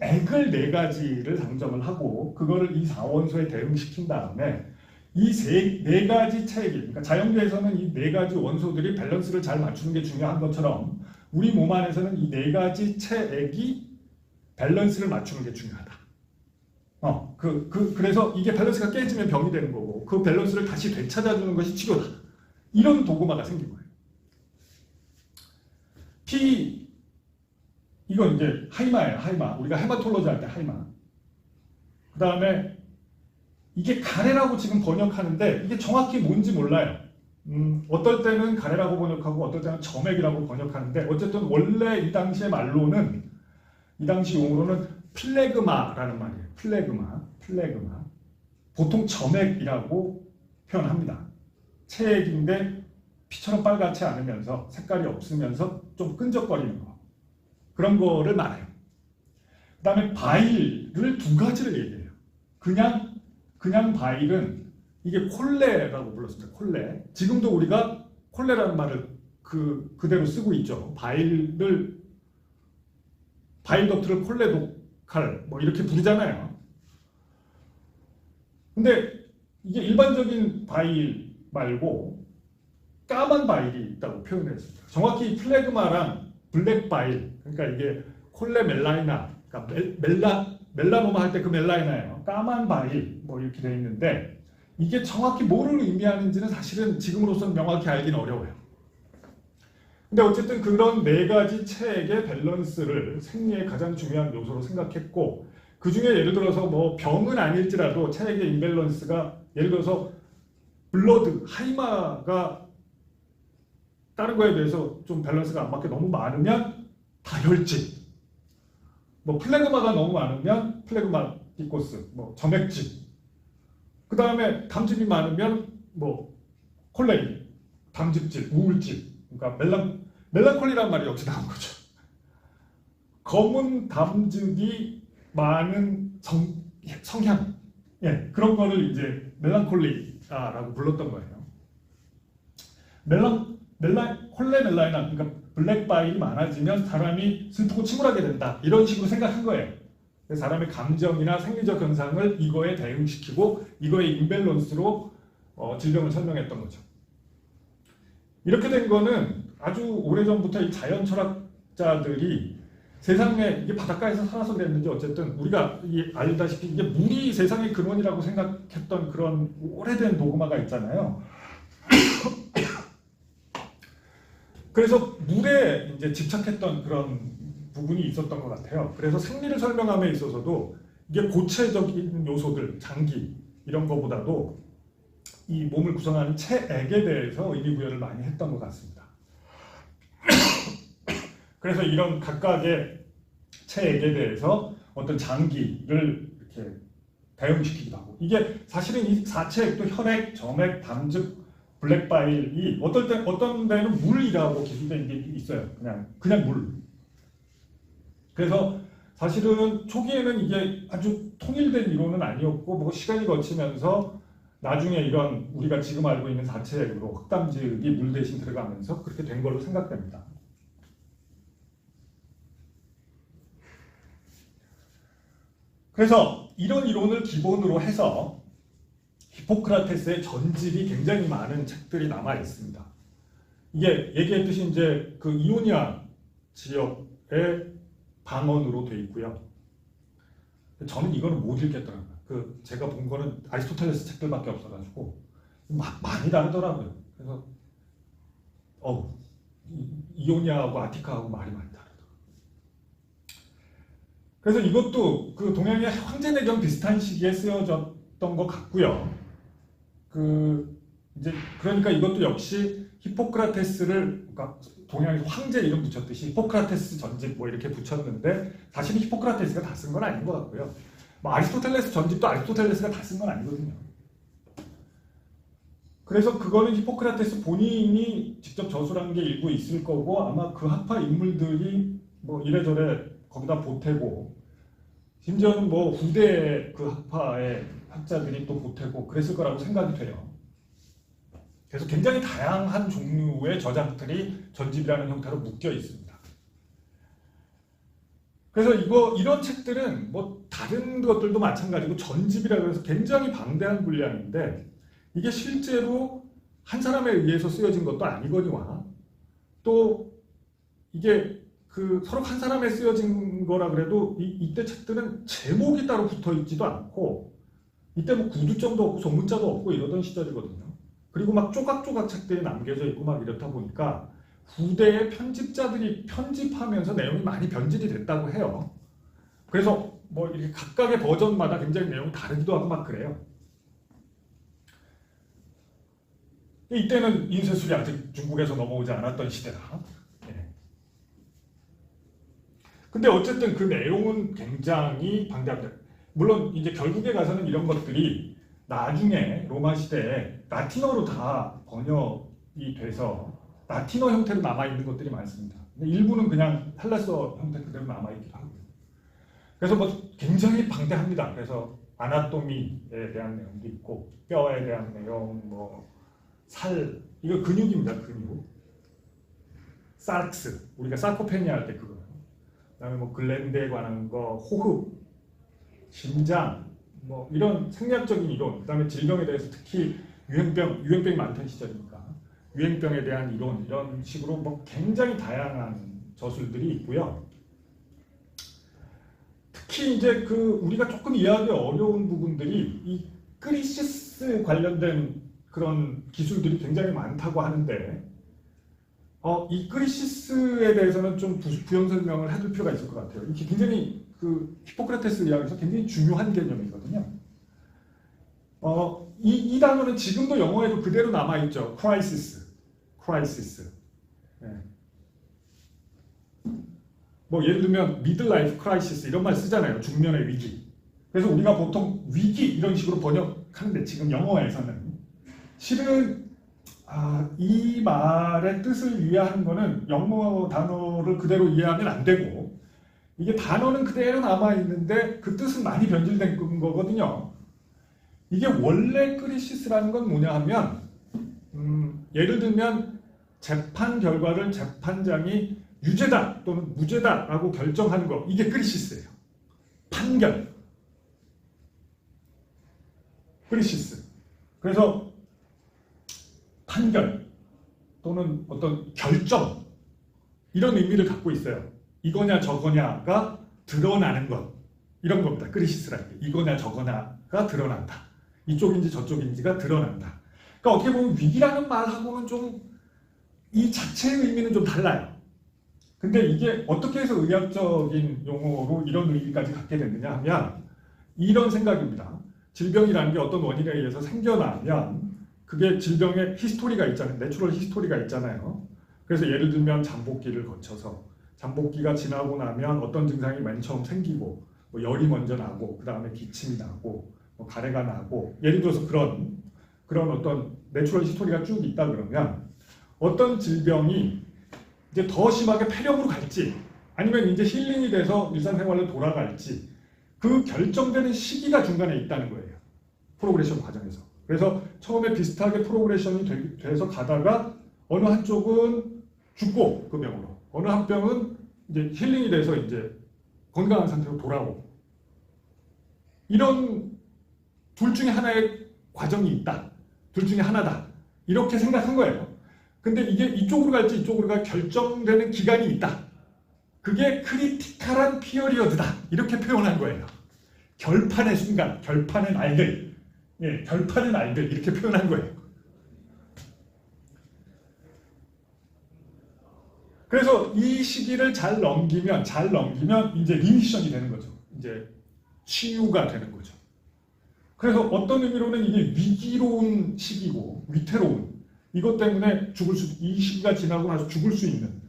액을 네 가지를 상정을 하고 그거를 이 4원소에 대응시킨 다음에 이 네 가지 체액이 그러니까 자연계에서는 이 네 가지 원소들이 밸런스를 잘 맞추는 게 중요한 것처럼 우리 몸 안에서는 이 네 가지 체액이 밸런스를 맞추는 게 중요하다. 그래서 이게 밸런스가 깨지면 병이 되는 거고 그 밸런스를 다시 되찾아주는 것이 치료다. 이런 도구마가 생긴 거예요. 이건 이제 하이마예요. 하이마. 우리가 헤마톨로지 할 때 하이마. 그 다음에 이게 가래라고 지금 번역하는데 이게 정확히 뭔지 몰라요. 어떨 때는 가래라고 번역하고 어떨 때는 점액이라고 번역하는데 어쨌든 원래 이 당시의 말로는 이 당시 용어로는 플레그마라는 말이에요. 플레그마. 보통 점액이라고 표현합니다. 체액인데 피처럼 빨갛지 않으면서 색깔이 없으면서 좀 끈적거리는 거. 그런 거를 말해요. 그다음에 바일을 두 가지를 얘기해요. 그냥 바일은 이게 콜레라고 불렀습니다. 콜레. 지금도 우리가 콜레라는 말을 그대로 쓰고 있죠. 바일 덕트를 콜레독칼 뭐 이렇게 부르잖아요. 근데 이게 일반적인 바일 말고 까만 바일이 있다고 표현했습니다. 정확히 플래그마랑 블랙 바일, 그러니까 이게 콜레 멜라이나, 그러니까 멜라노마 할 때 그 멜라이나예요. 까만 바일 뭐 이렇게 되어 있는데 이게 정확히 뭐를 의미하는지는 사실은 지금으로서는 명확히 알기는 어려워요. 근데 어쨌든 그런 네 가지 체액의 밸런스를 생리의 가장 중요한 요소로 생각했고, 그 중에 예를 들어서 뭐 병은 아닐지라도 체액의 임밸런스가, 예를 들어서 블러드, 하이마가 다른 거에 비해서 좀 밸런스가 안 맞게 너무 많으면 다혈질, 뭐 플래그마가 너무 많으면 플래그마티코스, 뭐 점액질, 그 다음에 담즙이 많으면 뭐 콜레리, 담즙질, 우울질, 그러니까 멜랑콜리라는 말이 여기서 나온 거죠. 검은 담즙이 많은 성향, 예, 그런 거를 이제 멜랑콜리라고 불렀던 거예요. 콜레 멜라이나, 그러니까 블랙 바일이 많아지면 사람이 슬프고 침울하게 된다, 이런 식으로 생각한 거예요. 사람의 감정이나 생리적 현상을 이거에 대응시키고 이거의 임밸런스로 질병을 설명했던 거죠. 이렇게 된 거는 아주 오래전부터 이 자연 철학자들이 세상에, 이게 바닷가에서 살아서 그랬는지 어쨌든 우리가 알다시피 이게 물이 세상의 근원이라고 생각했던 그런 오래된 도그마가 있잖아요. 그래서 물에 이제 집착했던 그런 부분이 있었던 것 같아요. 그래서 생리를 설명함에 있어서도 이게 고체적인 요소들, 장기 이런 거보다도 이 몸을 구성하는 체액에 대해서 의미부여를 많이 했던 것 같습니다. 그래서 이런 각각의 체액에 대해서 어떤 장기를 이렇게 대응시키기도 하고, 이게 사실은 이 사체액도 혈액, 점액, 담즙, 블랙바일이 어떤 데는 물이라고 기술된 게 있어요. 그냥 물. 그래서 사실은 초기에는 이게 아주 통일된 이론은 아니었고, 뭐 시간이 거치면서 나중에 이런 우리가 지금 알고 있는 사체액으로 흑담즙이 물 대신 들어가면서 그렇게 된 걸로 생각됩니다. 그래서 이런 이론을 기본으로 해서 히포크라테스의 전집이 굉장히 많은 책들이 남아 있습니다. 이게 얘기했듯이 이제 그 이오니아 지역의 방언으로 돼 있고요. 저는 이거는 못 읽겠더라고요. 제가 본 거는 아리스토텔레스 책들밖에 없어가지고 많이 다르더라고요. 그래서 이오니아하고 아티카하고 말이 많이 다르더라고요. 그래서 이것도 그 동양의 황제내경 비슷한 시기에 쓰여졌던 것 같고요. 그러니까 이것도 역시 히포크라테스를, 그러니까 동양에서 황제 이름 붙였듯이 히포크라테스 전집 뭐 이렇게 붙였는데 사실은 히포크라테스가 다 쓴 건 아닌 것 같고요. 뭐 아리스토텔레스 전집도 아리스토텔레스가 다 쓴 건 아니거든요. 그래서 그거는 히포크라테스 본인이 직접 저술한 게 일부 있을 거고, 아마 그 학파 인물들이 뭐 이래저래 거기다 보태고, 심지어는 뭐 후대 그 학파의 학자들이 또 보태고 그랬을 거라고 생각이 돼요. 그래서 굉장히 다양한 종류의 저작들이 전집이라는 형태로 묶여 있습니다. 그래서 이런 책들은 뭐 다른 것들도 마찬가지고 전집이라고 해서 굉장히 방대한 분량인데, 이게 실제로 한 사람에 의해서 쓰여진 것도 아니거니와, 또 이게 서로 한 사람에 쓰여진 거라 그래도 이때 책들은 제목이 따로 붙어 있지도 않고, 이때 뭐 구두점도 없고 소문자도 없고 이러던 시절이거든요. 그리고 막 조각조각 책들이 남겨져 있고 막 이렇다 보니까 후대의 편집자들이 편집하면서 내용이 많이 변질이 됐다고 해요. 그래서 뭐 이렇게 각각의 버전마다 굉장히 내용이 다르기도 하고 막 그래요. 이때는 인쇄술이 아직 중국에서 넘어오지 않았던 시대라. 근데 어쨌든 그 내용은 굉장히 방대합니다. 물론 이제 결국에 가서는 이런 것들이 나중에 로마 시대에 라틴어로 다 번역이 돼서 라틴어 형태로 남아있는 것들이 많습니다. 근데 일부는 그냥 헬라스어 형태 그대로 남아있기도 하고요. 그래서 뭐 굉장히 방대합니다. 그래서 아나토미에 대한 내용도 있고 뼈에 대한 내용, 뭐 살, 이거 근육입니다. 근육. 사르크스, 우리가 사코페니아 할 때 그거. 그다음에 뭐 글랜드에 관한 거, 호흡, 심장, 뭐 이런 생리학적인 이론. 그다음에 질병에 대해서 특히 유행병이 많던 시절이니까 유행병에 대한 이론, 이런 식으로 뭐 굉장히 다양한 저술들이 있고요. 특히 이제 그 우리가 조금 이해하기 어려운 부분들이 이 크리시스 관련된 그런 기술들이 굉장히 많다고 하는데 이 크리시스에 대해서는 좀 부연 설명을 해둘 필요가 있을 것 같아요. 이게 굉장히 그 히포크라테스 의학에서 굉장히 중요한 개념이거든요. 이 단어는 지금도 영어에도 그대로 남아있죠. 크라이시스. 네. 뭐 예를 들면 미들라이프 크라이시스 이런 말 쓰잖아요. 중년의 위기. 그래서 우리가 보통 위기 이런 식으로 번역하는데 지금 영어에서는 실은 이 말의 뜻을 이해하는 거는 영어 단어를 그대로 이해하면 안 되고 이게 단어는 그대로 남아있는데 그 뜻은 많이 변질된 거거든요. 이게 원래 크리시스라는 건 뭐냐 하면 예를 들면 재판 결과를 재판장이 유죄다 또는 무죄다라고 결정하는 거, 이게 크리시스예요. 판결. 크리시스. 그래서 판결 또는 어떤 결정, 이런 의미를 갖고 있어요. 이거냐 저거냐가 드러나는 것, 이런 겁니다. 크리시스라는 게. 이거냐 저거냐가 드러난다. 이쪽인지 저쪽인지가 드러난다. 그러니까 어떻게 보면 위기라는 말하고는 좀 이 자체의 의미는 좀 달라요. 근데 이게 어떻게 해서 의학적인 용어로 이런 의미까지 갖게 됐느냐 하면 이런 생각입니다. 질병이라는 게 어떤 원인에 의해서 생겨나면 그게 질병의 히스토리가 있잖아요. 내추럴 히스토리가 있잖아요. 그래서 예를 들면 잠복기를 거쳐서 잠복기가 지나고 나면 어떤 증상이 맨 처음 생기고 뭐 열이 먼저 나고 그 다음에 기침이 나고 뭐 가래가 나고, 예를 들어서 그런 어떤 내추럴 히스토리가 쭉 있다 그러면 어떤 질병이 이제 더 심하게 폐렴으로 갈지 아니면 이제 힐링이 돼서 일상생활로 돌아갈지 그 결정되는 시기가 중간에 있다는 거예요. 프로그레션 과정에서. 그래서 처음에 비슷하게 프로그레션이 돼서 가다가 어느 한쪽은 죽고 그 병으로, 어느 한 병은 이제 힐링이 돼서 이제 건강한 상태로 돌아오고, 이런 둘 중에 하나의 과정이 있다. 둘 중에 하나다. 이렇게 생각한 거예요. 근데 이게 이쪽으로 갈지 이쪽으로 갈 결정되는 기간이 있다. 그게 크리티컬한 피어리어드다. 이렇게 표현한 거예요. 결판의 순간, 결판의 날들. 예, 결판의 날들. 이렇게 표현한 거예요. 그래서 이 시기를 잘 넘기면 이제 리미션이 되는 거죠. 이제 치유가 되는 거죠. 그래서 어떤 의미로는 이게 위기로운 시기고 위태로운, 이것 때문에 이 시기가 지나고 나서 죽을 수 있는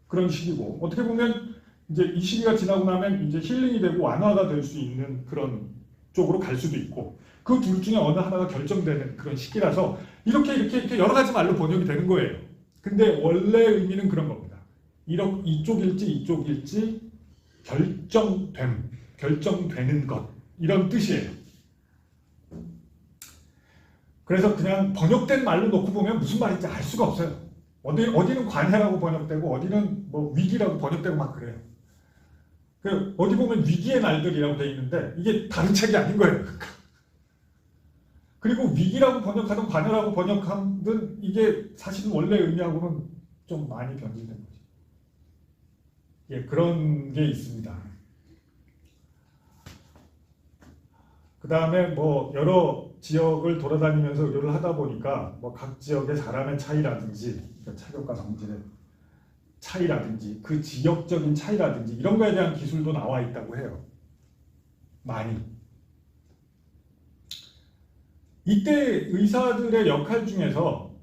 그런 시기고, 어떻게 보면 이제 이 시기가 지나고 나면 이제 힐링이 되고 완화가 될 수 있는 그런 쪽으로 갈 수도 있고, 그 둘 중에 어느 하나가 결정되는 그런 시기라서 이렇게 여러 가지 말로 번역이 되는 거예요. 근데 원래 의미는 그런 겁니다. 이쪽일지 결정되는 것, 이런 뜻이에요. 그래서 그냥 번역된 말로 놓고 보면 무슨 말인지 알 수가 없어요. 어디는 관해라고 번역되고 어디는 뭐 위기라고 번역되고 막 그래요. 어디 보면 위기의 날들이라고 돼 있는데 이게 다른 책이 아닌 거예요. 그리고 위기라고 번역하든 관해라고 번역하든 이게 사실은 원래 의미하고는 좀 많이 변질된 거죠. 예, 그런 게 있습니다. 그 다음에 뭐 여러 지역을 돌아다니면서 의료를 하다 보니까 뭐 각 지역의 사람의 차이라든지, 그러니까 차격과 성질의 차이라든지 그 지역적인 차이라든지 이런 거에 대한 기술도 나와 있다고 해요. 많이. 이때 의사들의 역할 중에서,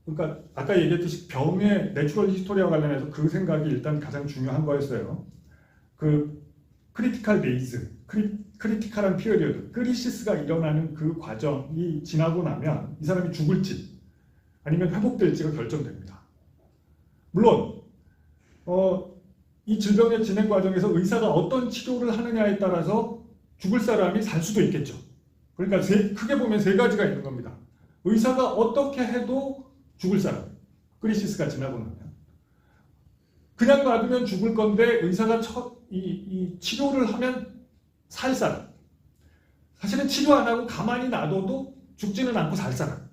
그러니까 아까 얘기했듯이 병의 내추럴 히스토리와 관련해서 그 생각이 일단 가장 중요한 거였어요. 그 크리티컬 데이즈, 크리티컬한 피어리어드, 크리시스가 일어나는 그 과정이 지나고 나면 이 사람이 죽을지 아니면 회복될지가 결정됩니다. 물론 이 질병의 진행 과정에서 의사가 어떤 치료를 하느냐에 따라서 죽을 사람이 살 수도 있겠죠. 그러니까 크게 보면 세 가지가 있는 겁니다. 의사가 어떻게 해도 죽을 사람, 크리시스가 지나고 나면. 그냥 놔두면 죽을 건데 의사가 이 치료를 하면 살 사람. 사실은 치료 안 하고 가만히 놔둬도 죽지는 않고 살 사람.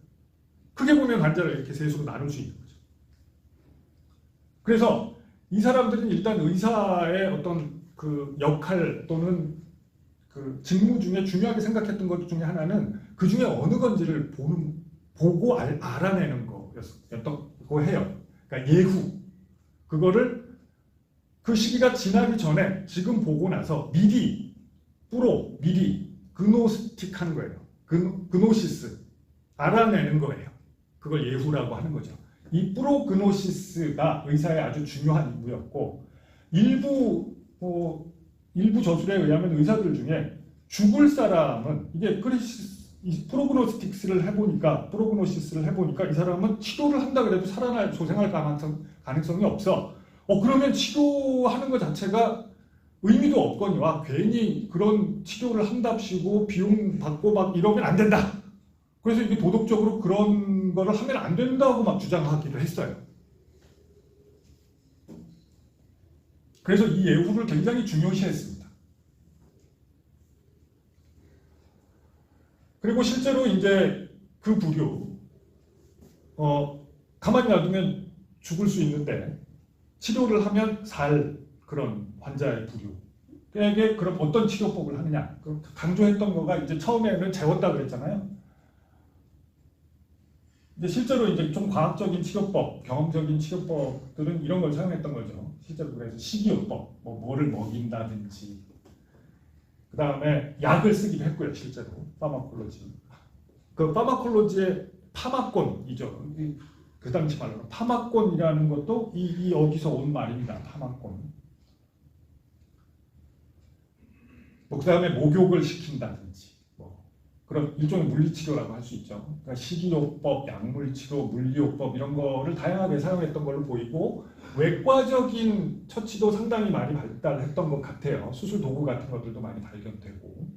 크게 보면 환자를 이렇게 셋으로 나눌 수 있는 거죠. 그래서 이 사람들은 일단 의사의 어떤 그 역할 또는 그 직무 중에 중요하게 생각했던 것 중에 하나는 그 중에 어느 건지를 보고 알아내는 거였다고 해요. 그러니까 예후. 그거를 그 시기가 지나기 전에 지금 보고 나서 미리 그노스틱 하는 거예요. 그노시스. 알아내는 거예요. 그걸 예후라고 하는 거죠. 이 프로그노시스가 의사의 아주 중요한 임무였고 일부 저술에 의하면 의사들 중에 죽을 사람은 이게 프로그노시스를 해보니까 이 사람은 치료를 한다 그래도 소생할 가능성이 없어. 그러면 치료하는 것 자체가 의미도 없거니와 괜히 그런 치료를 한답시고 비용 받고 막 이러면 안 된다. 그래서 이게 도덕적으로 그런 거를 하면 안 된다고 막 주장하기도 했어요. 그래서 이 예후를 굉장히 중요시했습니다. 그리고 실제로 이제 그 부류, 가만히 놔두면 죽을 수 있는데 치료를 하면 살 그런 환자의 부류에게 그럼 어떤 치료법을 하느냐? 강조했던 거가 이제 처음에는 재웠다 그랬잖아요. 이제 실제로 이제 좀 과학적인 치료법, 경험적인 치료법들은 이런 걸 사용했던 거죠. 실제로 그래서 식이요법, 뭐를 먹인다든지, 그 다음에 약을 쓰기도 했고요. 실제로 파마콜로지. 그 파마콜로지의 파마권이죠. 그 당시 말로는 파마권이라는 것도 여기서 온 말입니다. 파마권. 그 다음에 목욕을 시킨다든지. 그런 일종의 물리치료라고 할 수 있죠. 그러니까 식이요법, 약물치료, 물리요법 이런 거를 다양하게 사용했던 걸로 보이고 외과적인 처치도 상당히 많이 발달했던 것 같아요. 수술 도구 같은 것들도 많이 발견되고.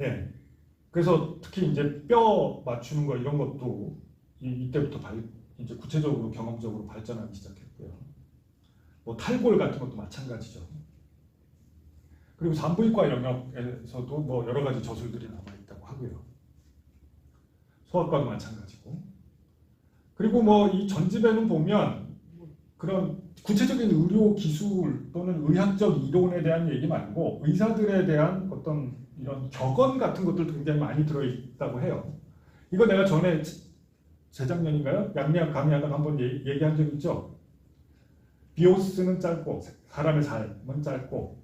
예. 그래서 특히 이제 뼈 맞추는 거 이런 것도 이때부터 이제 구체적으로 경험적으로 발전하기 시작했고요. 탈골 같은 것도 마찬가지죠. 그리고 산부인과 영역에서도 여러 가지 저술들이 남아 있다고 하고요. 소아과도 마찬가지고. 그리고 이 전집에는 보면 그런 구체적인 의료 기술 또는 의학적 이론에 대한 얘기 말고 의사들에 대한 어떤 이런 격언 같은 것들도 굉장히 많이 들어있다고 해요. 이거 내가 전에 재작년인가요? 양리학 강의하다가 한번 얘기한 적 있죠? 비오스는 짧고 사람의 삶은 짧고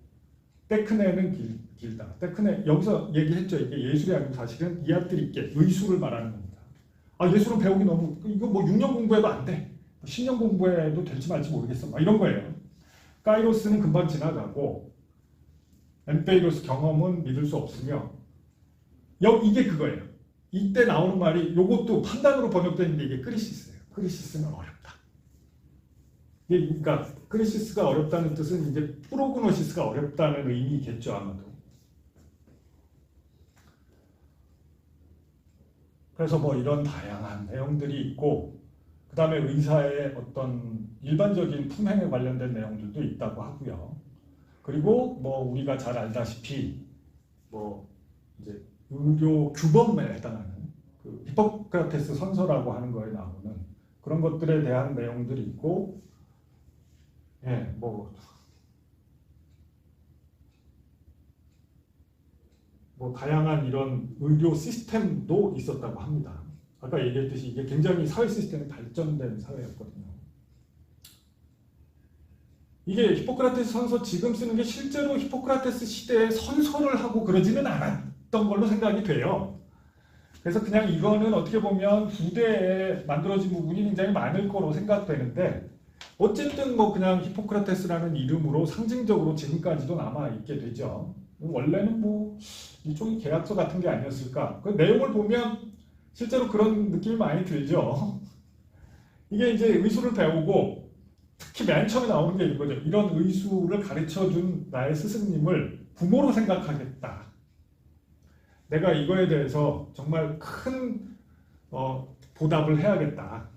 테크네는 길다. 테크네 여기서 얘기했죠. 이게 예술이 아니고 사실은 이아트리께 의술을 말하는 겁니다. 예술은 배우기 너무 이거 6년 공부해도 안 돼. 10년 공부해도 될지 말지 모르겠어. 이런 거예요. 카이로스는 금방 지나가고 엠페이로스 경험은 믿을 수 없으며 이게 그거예요. 이때 나오는 말이 이것도 판단으로 번역되는데 이게 크리시스예요. 크리시스는 어렵다. 그러니까 크리시스가 어렵다는 뜻은 이제 프로그노시스가 어렵다는 의미겠죠 아마도. 그래서 이런 다양한 내용들이 있고 그 다음에 의사의 어떤 일반적인 품행에 관련된 내용들도 있다고 하고요. 그리고 우리가 잘 알다시피 이제 의료 규범에 해당하는 그 히포크라테스 선서라고 하는 거에 나오는 그런 것들에 대한 내용들이 있고 다양한 이런 의료 시스템도 있었다고 합니다. 아까 얘기했듯이 이게 굉장히 사회 시스템이 발전된 사회였거든요. 이게 히포크라테스 선서 지금 쓰는 게 실제로 히포크라테스 시대에 선서를 하고 그러지는 않았던 걸로 생각이 돼요. 그래서 그냥 이거는 어떻게 보면 후대에 만들어진 부분이 굉장히 많을 거로 생각되는데 어쨌든 그냥 히포크라테스라는 이름으로 상징적으로 지금까지도 남아있게 되죠. 원래는 일종의 계약서 같은 게 아니었을까. 그 내용을 보면 실제로 그런 느낌이 많이 들죠. 이게 이제 의술을 배우고 특히 맨 처음에 나오는 게 이거죠. 이런 의수를 가르쳐준 나의 스승님을 부모로 생각하겠다. 내가 이거에 대해서 정말 큰 보답을 해야겠다.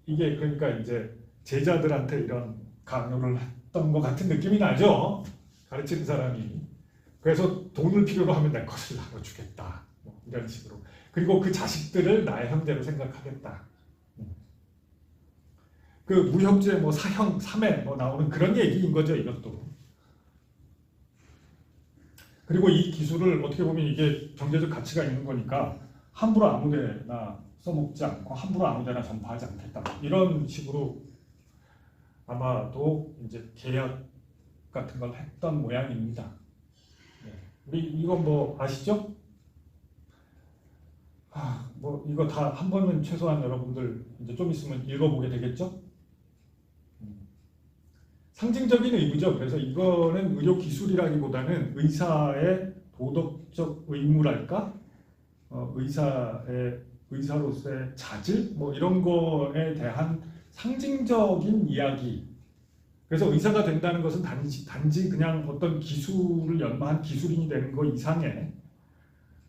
이게 그러니까 이제 제자들한테 이런 강요를 했던 것 같은 느낌이 나죠. 가르치는 사람이. 그래서 돈을 필요로 하면 내 것을 나눠주겠다. 뭐 이런 식으로. 그리고 그 자식들을 나의 형제로 생각하겠다. 그 무협지에 뭐 사형, 삼해 뭐 나오는 그런 얘기인 거죠, 이것도. 그리고 이 기술을 어떻게 보면 이게 경제적 가치가 있는 거니까 함부로 아무데나 써먹지 않고 함부로 아무데나 전파하지 않겠다. 이런 식으로 아마도 이제 계약 같은 걸 했던 모양입니다. 네. 우리 이거 뭐 아시죠? 뭐 이거 다 한 번은 최소한 여러분들 이제 좀 있으면 읽어보게 되겠죠? 상징적인 의무죠. 그래서 이거는 의료 기술이라기보다는 의사의 도덕적 의무랄까? 의사로서의 자질? 뭐 이런 거에 대한 상징적인 이야기. 그래서 의사가 된다는 것은 단지 그냥 어떤 기술을 연마한 기술인이 되는 거 이상의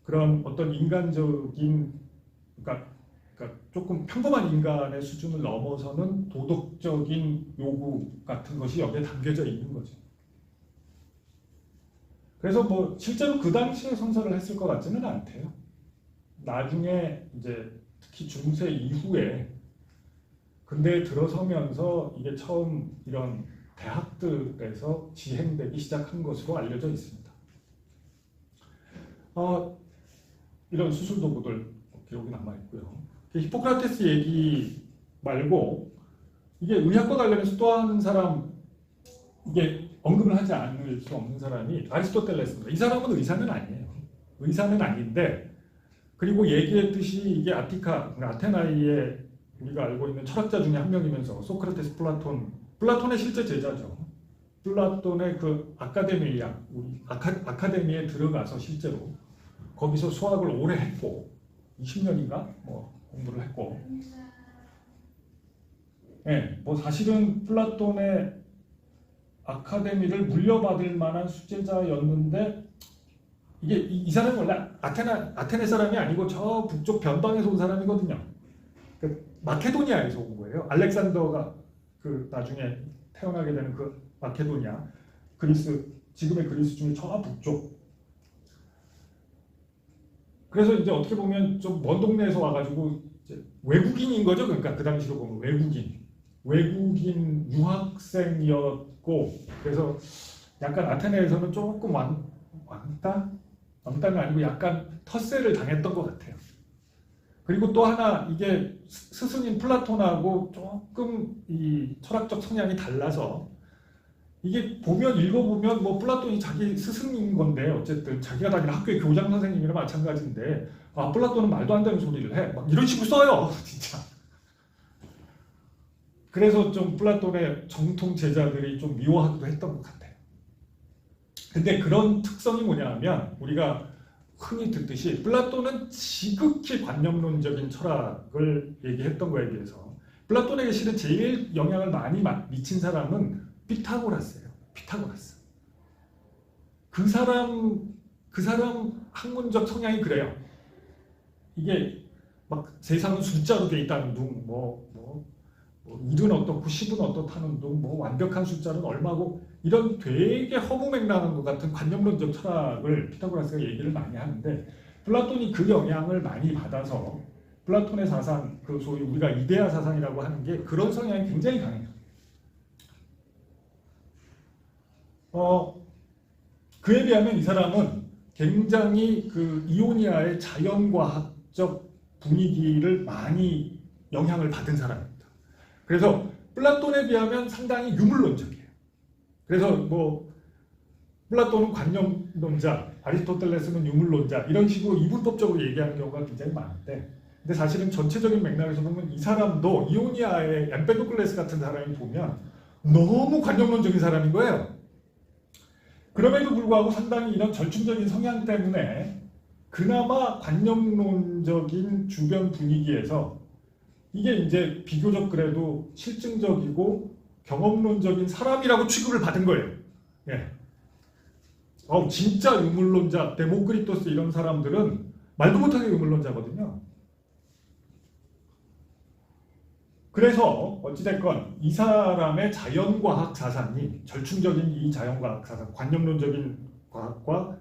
그런 어떤 인간적인, 그러니까 조금 평범한 인간의 수준을 넘어서는 도덕적인 요구 같은 것이 여기에 담겨져 있는 거죠. 그래서 뭐 실제로 그 당시에 성사를 했을 것 같지는 않대요. 나중에 이제 특히 중세 이후에 근대에 들어서면서 이게 처음 이런 대학들에서 지행되기 시작한 것으로 알려져 있습니다. 이런 수술 도구들 기록이 남아 있고요. 히포크라테스 얘기 말고 이게 의학과 관련해서 또 한 사람, 이게 언급을 하지 않을 수 없는 사람이 아리스토텔레스입니다. 이 사람은 의사는 아니에요. 의사는 아닌데, 그리고 얘기했듯이 이게 아티카, 그러니까 아테나이의 우리가 알고 있는 철학자 중에 한 명이면서 소크라테스, 플라톤의 실제 제자죠. 플라톤의 그 아카데미아, 아카데미에 들어가서 실제로 거기서 수학을 오래 했고 20년인가 뭐 공부를 했고, 네, 뭐 사실은 플라톤의 아카데미를 물려받을 만한 수제자였는데, 이게 이 사람이 원래 아테네 사람이 아니고 저 북쪽 변방에서 온 사람이거든요. 그 마케도니아에서 온 거예요. 알렉산더가 그 나중에 태어나게 되는 그 마케도니아, 그리스, 지금의 그리스 중에 저 북쪽. 그래서 이제 어떻게 보면 좀 먼 동네에서 와가지고 이제 외국인인 거죠. 그러니까 그 당시로 보면 외국인 유학생이었고, 그래서 약간 아테네에서는 조금 왕따는 아니고 약간 텃세를 당했던 것 같아요. 그리고 또 하나, 이게 스승인 플라톤하고 조금 이 철학적 성향이 달라서, 이게 읽어보면 뭐 플라톤이 자기 스승인 건데 어쨌든 자기가 다니는 학교의 교장 선생님이랑 마찬가지인데, 플라톤은 말도 안 되는 소리를 해. 막 이런 식으로 써요, 진짜. 그래서 좀 플라톤의 정통 제자들이 좀 미워하기도 했던 것 같아요. 근데 그런 특성이 뭐냐면, 우리가 흔히 듣듯이 플라톤은 지극히 관념론적인 철학을 얘기했던 거에 비해서 플라톤에게 실은 제일 영향을 많이 미친 사람은 피타고라스예요. 피타고라스. 그 사람 학문적 성향이 그래요. 이게 막 세상은 숫자로 돼 있다는 둥, 뭐 1은 어떻고 10은 어떻다는 둥, 뭐 완벽한 숫자는 얼마고, 이런 되게 허무맹랑한 것 같은 관념론적 철학을 피타고라스가 얘기를 많이 하는데, 플라톤이 그 영향을 많이 받아서 플라톤의 사상, 그 소위 우리가 이데아 사상이라고 하는 게 그런 성향이 굉장히 강해요. 그에 비하면 이 사람은 굉장히 그 이오니아의 자연과학적 분위기를 많이 영향을 받은 사람입니다. 그래서 플라톤에 비하면 상당히 유물론적이에요. 그래서 뭐 플라톤은 관념론자, 아리스토텔레스는 유물론자, 이런 식으로 이분법적으로 얘기하는 경우가 굉장히 많은데, 근데 사실은 전체적인 맥락에서 보면 이 사람도 이오니아의 엠페도클레스 같은 사람이 보면 너무 관념론적인 사람인 거예요. 그럼에도 불구하고 상당히 이런 절충적인 성향 때문에 그나마 관념론적인 주변 분위기에서 이게 이제 비교적 그래도 실증적이고 경험론적인 사람이라고 취급을 받은 거예요. 예. 진짜 유물론자, 데모크리토스 이런 사람들은 말도 못하게 유물론자거든요. 그래서 어찌됐건 이 사람의 자연과학 자산이 절충적인 이 자연과학 자산, 관념론적인 과학과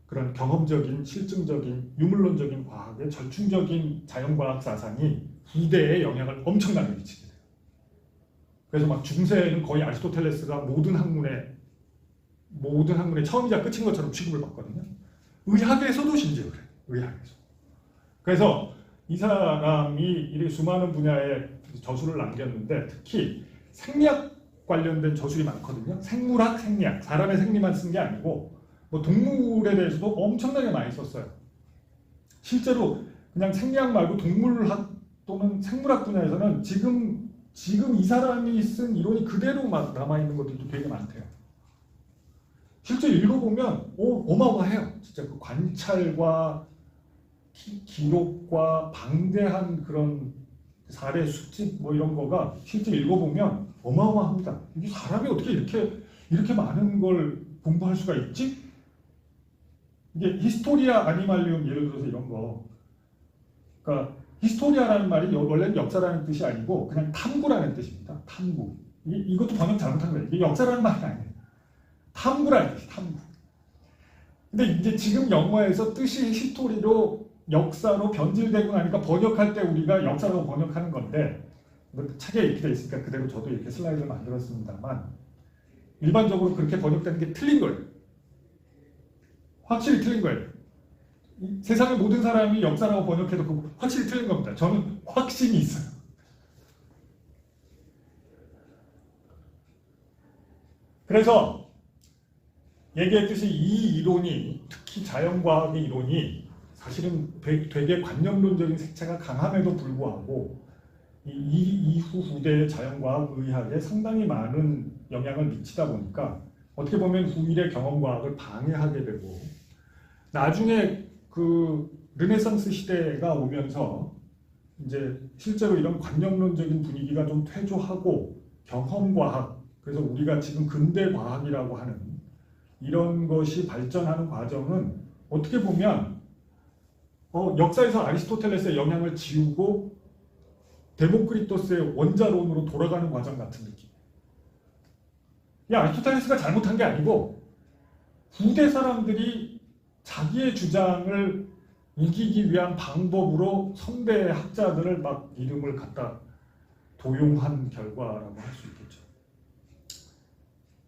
그런 경험적인, 실증적인, 유물론적인 과학의 절충적인 자연과학 자산이 후대에 영향을 엄청나게 미치게 돼요. 그래서 막 중세에는 거의 아리스토텔레스가 모든 학문의 처음이자 끝인 것처럼 취급을 받거든요. 의학에서도 심지어 그래요. 의학에서. 그래서 이 사람이 이 수많은 분야의 저술을 남겼는데 특히 생리학 관련된 저술이 많거든요. 생물학, 생리학. 사람의 생리만 쓴 게 아니고 뭐 동물에 대해서도 엄청나게 많이 썼어요. 실제로 그냥 생리학 말고 동물학 또는 생물학 분야에서는 지금 이 사람이 쓴 이론이 그대로 막 남아있는 것들도 되게 많대요. 실제 읽어보면 어마어마해요. 진짜 그 관찰과 기록과 방대한 그런 사례 수집 뭐 이런 거가 실제 읽어보면 어마어마합니다. 이게 사람이 어떻게 이렇게 많은 걸 공부할 수가 있지? 이게 히스토리아 아니말리움 예를 들어서 이런 거. 그러니까 히스토리아라는 말이 원래는 역사라는 뜻이 아니고 그냥 탐구라는 뜻입니다. 탐구. 이것도 번역 잘못한 거예요. 이게 역사라는 말이 아니에요. 탐구라는 뜻이 탐구. 근데 이제 지금 영어에서 뜻이 히스토리로 역사로 변질되고 나니까 번역할 때 우리가 역사로 번역하는 건데 책에 이렇게 돼 있으니까 그대로 저도 이렇게 슬라이드를 만들었습니다만 일반적으로 그렇게 번역되는 게 틀린 거예요. 확실히 틀린 거예요. 세상의 모든 사람이 역사라고 번역해도 확실히 틀린 겁니다. 저는 확신이 있어요. 그래서 얘기했듯이 이 이론이 특히 자연과학의 이론이 사실은 되게 관념론적인 색채가 강함에도 불구하고 이후 후대의 자연과학 의학에 상당히 많은 영향을 미치다 보니까 어떻게 보면 후일의 경험과학을 방해하게 되고 나중에 그 르네상스 시대가 오면서 이제 실제로 이런 관념론적인 분위기가 좀 퇴조하고 경험과학, 그래서 우리가 지금 근대과학이라고 하는 이런 것이 발전하는 과정은 어떻게 보면 역사에서 아리스토텔레스의 영향을 지우고 데모크리토스의 원자론으로 돌아가는 과정 같은 느낌. 아리스토텔레스가 잘못한 게 아니고 후대 사람들이 자기의 주장을 이기기 위한 방법으로 선배 학자들을 막 이름을 갖다 도용한 결과라고 할 수 있겠죠.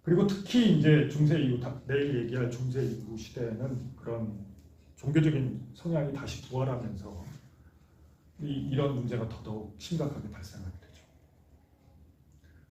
그리고 특히 이제 중세 이후, 내일 얘기할 중세 이후 시대에는 그런 종교적인 성향이 다시 부활하면서 이런 문제가 더더욱 심각하게 발생합니다.